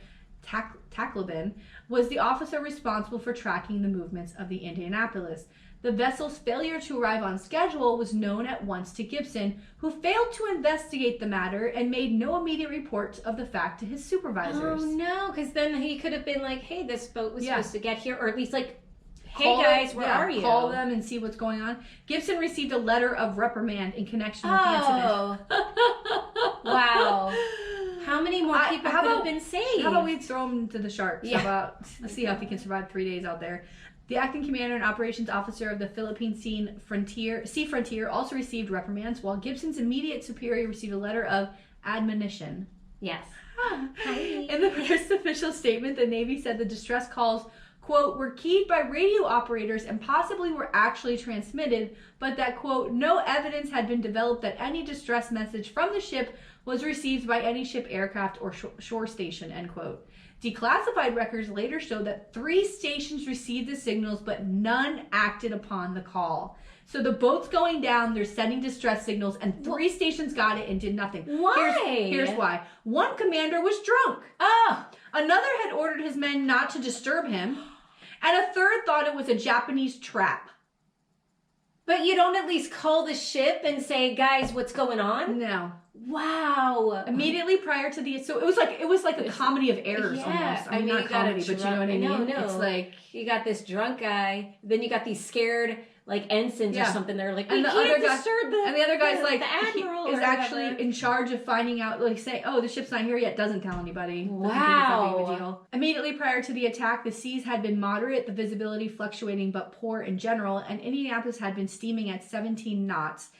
Tacloban, was the officer responsible for tracking the movements of the Indianapolis. The vessel's failure to arrive on schedule was known at once to Gibson, who failed to investigate the matter and made no immediate report of the fact to his supervisors. Oh no, because then he could have been like, hey, this boat was supposed to get here, or at least like, hey guys, where are you? Call them and see what's going on. Gibson received a letter of reprimand in connection with the incident. Wow. How many more people could have been saved? How about we throw him to the sharks? Yeah. Let's see if he can survive 3 days out there. The acting commander and operations officer of the Philippine Sea Frontier also received reprimands, while Gibson's immediate superior received a letter of admonition. Yes. In the first official statement, the Navy said the distress calls, quote, were keyed by radio operators and possibly were actually transmitted, but that, quote, no evidence had been developed that any distress message from the ship was received by any ship, aircraft, or shore station, end quote. Declassified records later showed that 3 stations received the signals, but none acted upon the call. So the boat's going down, they're sending distress signals, and 3 stations got it and did nothing. Why? Here's why. One commander was drunk. Oh. Another had ordered his men not to disturb him. And a third thought it was a Japanese trap. But you don't at least call the ship and say, guys, what's going on? No. Wow. Immediately prior to so it was like a comedy of errors almost. I mean, not comedy, but you know what I mean? No. It's like you got this drunk guy, then you got these scared like ensigns or something. They're like, we can't disturb the and the other guy's like, the admiral is actually in charge of finding out, like say, oh, the ship's not here yet, doesn't tell anybody. Wow. Immediately prior to the attack, the seas had been moderate, the visibility fluctuating but poor in general, and Indianapolis had been steaming at 17 knots,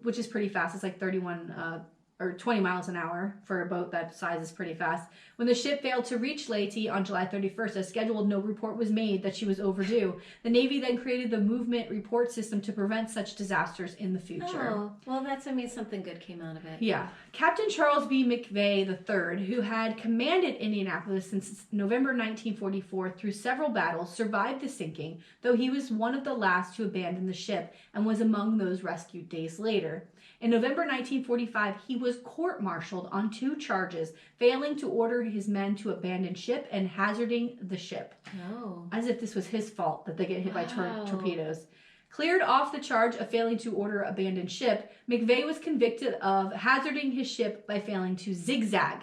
which is pretty fast. It's like 31 or 20 miles an hour for a boat that size is pretty fast. When the ship failed to reach Leyte on July 31st, as scheduled, no report was made that she was overdue. The Navy then created the movement report system to prevent such disasters in the future. Oh, well, something good came out of it. Yeah. Captain Charles B. McVay III, who had commanded Indianapolis since November 1944 through several battles, survived the sinking, though he was one of the last to abandon the ship and was among those rescued days later. In November 1945, he was court-martialed on 2 charges, failing to order his men to abandon ship and hazarding the ship. Oh. As if this was his fault that they get hit by torpedoes. Cleared off the charge of failing to order abandoned ship, McVay was convicted of hazarding his ship by failing to zigzag.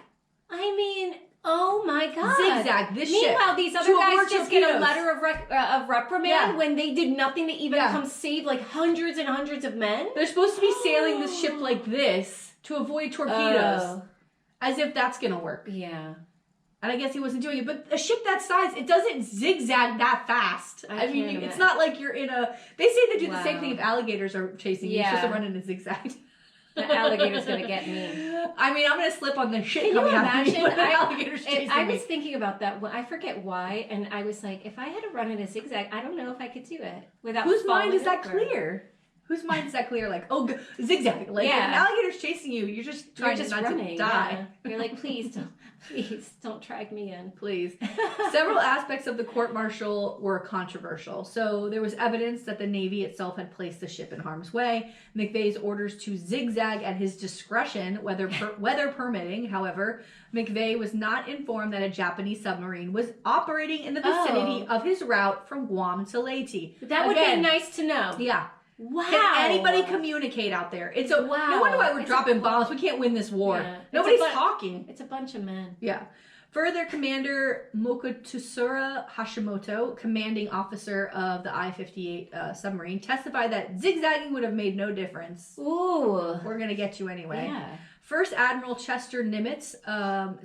I mean, oh my God. Zigzag this ship. Meanwhile, these other guys just get a letter of reprimand when they did nothing to even come save like hundreds and hundreds of men. They're supposed to be sailing this ship like this to avoid torpedoes. As if that's going to work. Yeah. And I guess he wasn't doing it. But a ship that size, it doesn't zigzag that fast. I mean, it's not like you're in a... They say they do the same thing if alligators are chasing you. You're supposed to run in a zigzag. The alligator's going to get me. I mean, I'm going to slip on the shit coming out of me when the alligator's chasing me. I was thinking about that. I forget why. And I was like, if I had to run in a zigzag, I don't know if I could do it without Whose mind is that clear? Whose mind is that clear? Like, oh, zigzag. Like, if an alligator's chasing you, you're just trying to not to die. Yeah. You're like, please don't drag me in. Please. Several aspects of the court-martial were controversial. So there was evidence that the Navy itself had placed the ship in harm's way. McVay's orders to zigzag at his discretion, weather permitting. However, McVay was not informed that a Japanese submarine was operating in the vicinity of his route from Guam to Leyte. That would be nice to know. Yeah. Wow. Can anybody communicate out there? It's no wonder why we're dropping bombs. We can't win this war. Yeah. Nobody's talking. It's a bunch of men. Yeah. Further, Commander Mokutsura Hashimoto, commanding officer of the I-58 submarine, testified that zigzagging would have made no difference. Ooh. We're going to get you anyway. Yeah. First Admiral Chester Nimitz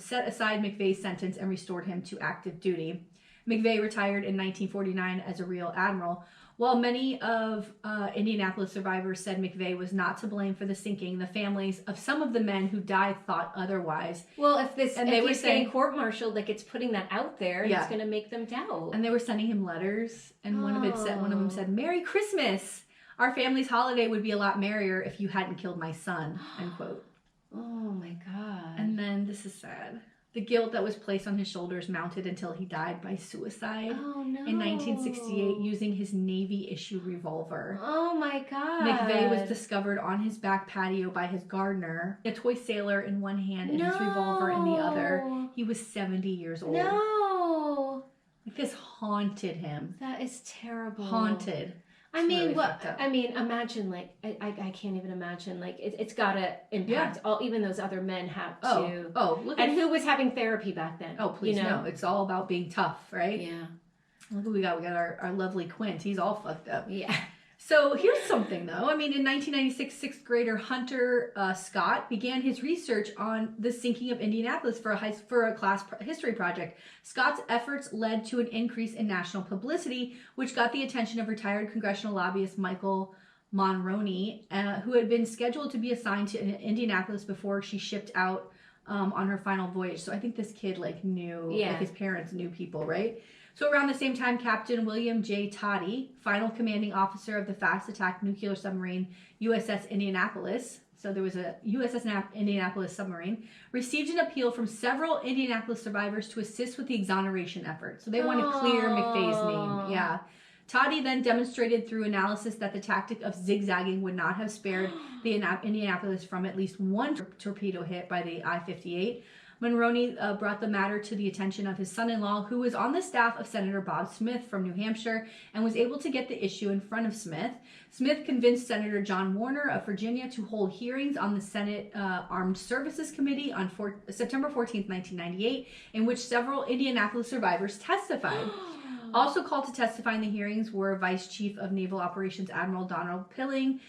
set aside McVay's sentence and restored him to active duty. McVay retired in 1949 as a real admiral. While many of Indianapolis survivors said McVeigh was not to blame for the sinking, the families of some of the men who died thought otherwise. Well, if he's getting court-martialed, like, it's putting that out there, and it's going to make them doubt. And they were sending him letters, and one of them said, "Merry Christmas! Our family's holiday would be a lot merrier if you hadn't killed my son," end quote. Oh my God. And then, this is sad. The guilt that was placed on his shoulders mounted until he died by suicide in 1968 using his Navy-issued revolver. Oh my God. McVeigh was discovered on his back patio by his gardener, a toy sailor in one hand and his revolver in the other. He was 70 years old. No. Like, this haunted him. That is terrible. Haunted. Imagine, like, I can't even imagine, like, it's gotta impact even those other men have to. Look and who was having therapy back then? Oh, please, no. It's all about being tough, right? Yeah. Look what we got. We got our lovely Quint. He's all fucked up. Yeah. So here's something, though. I mean, in 1996, sixth grader Hunter Scott began his research on the sinking of Indianapolis for a class history project. Scott's efforts led to an increase in national publicity, which got the attention of retired congressional lobbyist Michael Monroney, who had been scheduled to be assigned to Indianapolis before she shipped out on her final voyage. So I think this kid, like, knew, like, his parents knew people, right? So around the same time, Captain William J. Toddy, final commanding officer of the fast-attack nuclear submarine USS Indianapolis, so there was a USS Indianapolis submarine, received an appeal from several Indianapolis survivors to assist with the exoneration effort. So they want to clear McVeigh's name. Yeah. Toddy then demonstrated through analysis that the tactic of zigzagging would not have spared the Indianapolis from at least one torpedo hit by the I-58. Monroney brought the matter to the attention of his son-in-law, who was on the staff of Senator Bob Smith from New Hampshire, and was able to get the issue in front of Smith. Smith convinced Senator John Warner of Virginia to hold hearings on the Senate Armed Services Committee on September 14th, 1998, in which several Indianapolis survivors testified. Also called to testify in the hearings were Vice Chief of Naval Operations Admiral Donald Pilling,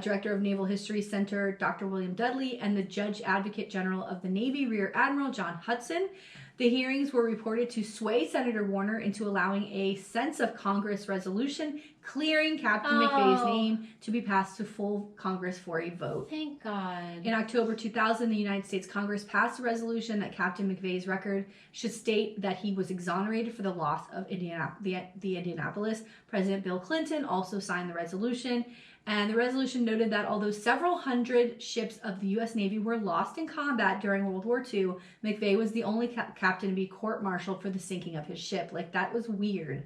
Director of Naval History Center Dr. William Dudley, and the Judge Advocate General of the Navy Rear Admiral John Hudson. The hearings were reported to sway Senator Warner into allowing a sense of Congress resolution clearing Captain McVeigh's name to be passed to full Congress for a vote. Thank God. In October 2000, the United States Congress passed a resolution that Captain McVeigh's record should state that he was exonerated for the loss of the Indianapolis. President Bill Clinton also signed the resolution. And the resolution noted that although several hundred ships of the U.S. Navy were lost in combat during World War II, McVeigh was the only captain to be court-martialed for the sinking of his ship. Like, that was weird,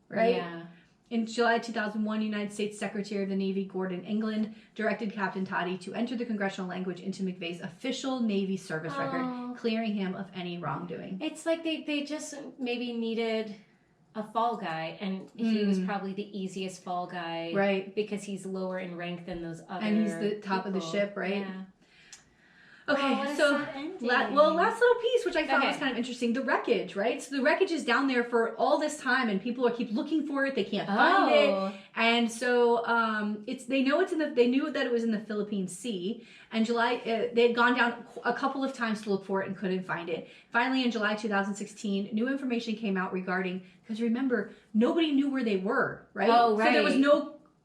right? Yeah. In July 2001, United States Secretary of the Navy Gordon England directed Captain Toddy to enter the congressional language into McVeigh's official Navy service record, clearing him of any wrongdoing. It's like they just maybe needed a fall guy, and he was probably the easiest fall guy, right? Because he's lower in rank than those other. And he's the top of the ship, right? Yeah. Okay, so last little piece, which I thought was kind of interesting, the wreckage, right? So the wreckage is down there for all this time, and people keep looking for it. They can't find it, and so they knew that it was in the Philippine Sea. And they had gone down a couple of times to look for it and couldn't find it. Finally, in July 2016, new information came out regarding, because remember, nobody knew where they were, right? Oh, right. So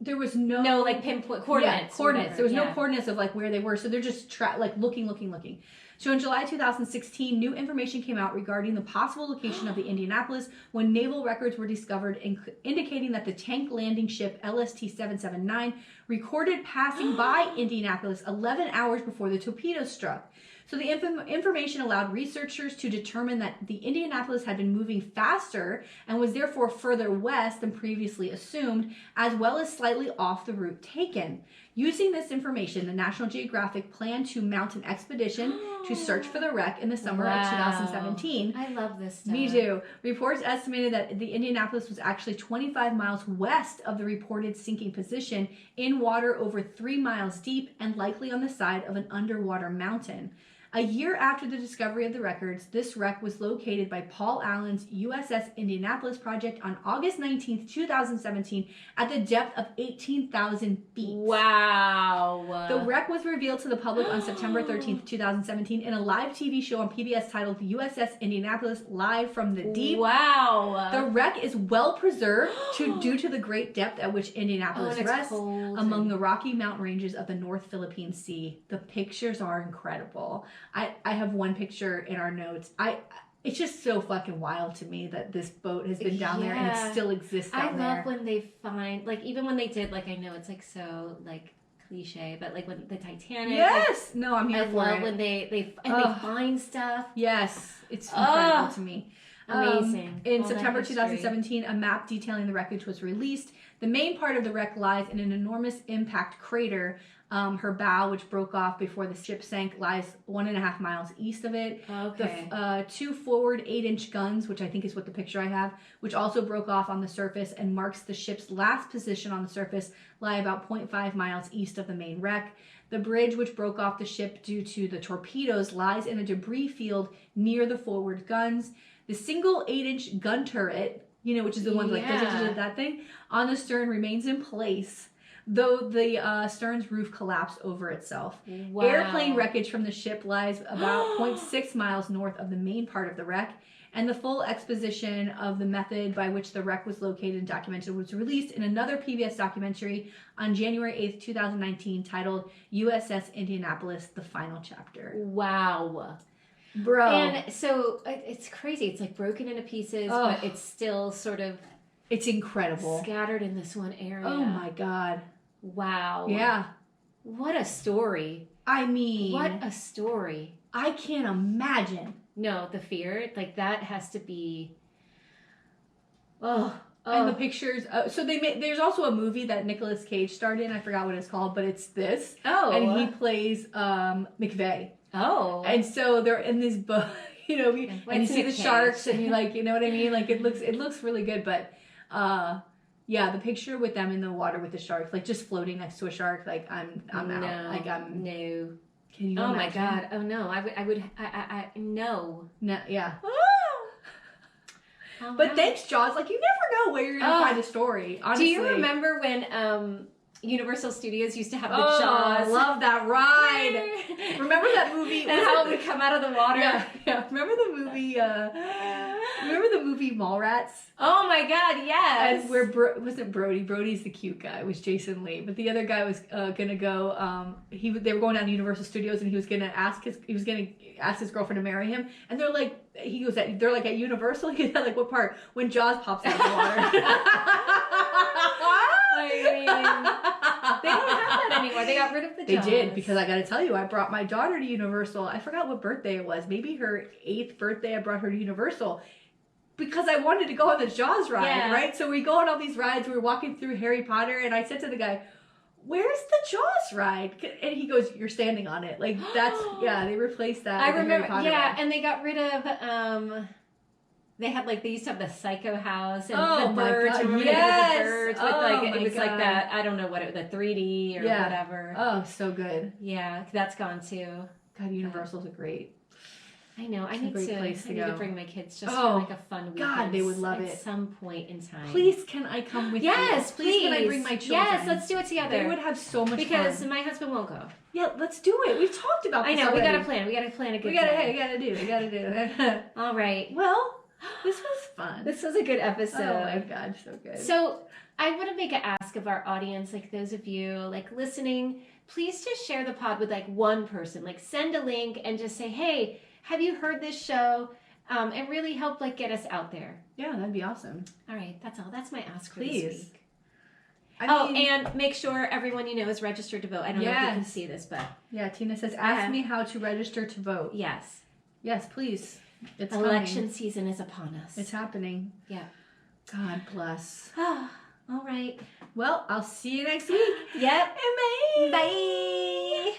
there was no like pinpoint coordinates. Yeah, coordinates. There was no coordinates of like where they were. So they're just looking. So in July 2016, new information came out regarding the possible location of the Indianapolis when naval records were discovered indicating that the tank landing ship LST-779 recorded passing by Indianapolis 11 hours before the torpedo struck. So the information allowed researchers to determine that the Indianapolis had been moving faster and was therefore further west than previously assumed, as well as slightly off the route taken. Using this information, the National Geographic planned to mount an expedition to search for the wreck in the summer of 2017. I love this stuff. Me too. Reports estimated that the Indianapolis was actually 25 miles west of the reported sinking position, in water over 3 miles deep and likely on the side of an underwater mountain. A year after the discovery of the records, this wreck was located by Paul Allen's USS Indianapolis project on August 19th, 2017 at the depth of 18,000 feet. Wow. The wreck was revealed to the public on September 13th, 2017 in a live TV show on PBS titled USS Indianapolis Live from the Deep. Wow. The wreck is well preserved due to the great depth at which Indianapolis rests among the Rocky Mountain ranges of the North Philippine Sea. The pictures are incredible. I have one picture in our notes. It's just so fucking wild to me that this boat has been down there and it still exists down there. I love when they find, like, even when they did, like, I know it's like so like cliche, but like when the Titanic. Yes. Like, no, I'm here for it. I love when they find stuff. Yes, it's incredible to me. Amazing. In September 2017, a map detailing the wreckage was released. The main part of the wreck lies in an enormous impact crater. Her bow, which broke off before the ship sank, lies 1.5 miles east of it. Okay. The two forward 8-inch guns, which I think is what the picture I have, which also broke off on the surface and marks the ship's last position on the surface, lie about 0.5 miles east of the main wreck. The bridge, which broke off the ship due to the torpedoes, lies in a debris field near the forward guns. The single 8-inch gun turret, which is the one like that thing, on the stern remains in place, though the stern's roof collapsed over itself. Wow. Airplane wreckage from the ship lies about 0.6 miles north of the main part of the wreck, and the full exposition of the method by which the wreck was located and documented was released in another PBS documentary on January 8th, 2019, titled USS Indianapolis, The Final Chapter. Wow. Bro. And so it's crazy. It's like broken into pieces, but it's still sort of... It's incredible. Scattered in this one area. Oh my God. Wow. Yeah. What a story. I mean... What a story. I can't imagine. No, the fear, like that has to be... And the pictures... so there's also a movie that Nicolas Cage starred in. I forgot what it's called, but it's this. Oh. And he plays McVeigh. Oh. And so they're in this boat, and you see the sharks, and you like, you know what I mean? Like it looks really good, but yeah, the picture with them in the water with the sharks, like just floating next to a shark, like I'm out. Like I'm no. Can you? Oh imagine? my God! Oh no! I would no. No, yeah. Oh, but thanks, Jaws. Like you never know where you're gonna find a story. Honestly. Do you remember when Universal Studios used to have the Jaws? I love that ride. Remember that movie? And how it would come out of the water? Yeah. Remember the movie? Remember the movie Mallrats? Oh my God, yes. And where wasn't Brody? Brody's the cute guy. It was Jason Lee, but the other guy was gonna go. They were going down to Universal Studios, and he was gonna ask his girlfriend to marry him. And they're like, they're like at Universal. He's like, what part? When Jaws pops out of the water. I mean, they don't have that anymore. They got rid of the Jaws. They did, because I gotta tell you, I brought my daughter to Universal. I forgot what birthday it was. Maybe her 8th birthday, I brought her to Universal. Because I wanted to go on the Jaws ride, right? So we go on all these rides. We're walking through Harry Potter, and I said to the guy, "Where's the Jaws ride?" And he goes, "You're standing on it." Like that's they replaced that. I remember, Harry Potter ride. and they got rid of. They had they used to have the Psycho House and the my birds. God, Remember yes! the birds with it was God. like that. I don't know what the 3D or whatever. Oh, so good. Yeah, that's gone too. God, Universal's a great. I know. I need to bring my kids just for like a fun weekend. God, they would love at it. some point in time. Please, can I come with you? Yes, please. Can I bring my children? Yes, let's do it together. They would have so much because fun. my husband won't go. Yeah, let's do it. We've talked about this. I know. Already. We gotta plan a good. We gotta do it. All right. Well, this was fun. This was a good episode. Oh my God, so good. So I want to make an ask of our audience, like those of you listening, please just share the pod with one person. Send a link and just say, hey, have you heard this show? And really help get us out there. Yeah, that'd be awesome. All right, that's all. That's my ask for Please. this week. And make sure everyone is registered to vote. I don't know if you can see this, but yeah, Tina says, ask me how to register to vote. Yes. Yes, please. It's election season is upon us. It's happening. Yeah. God bless. All right. Well, I'll see you next week. Yep. Bye. Bye.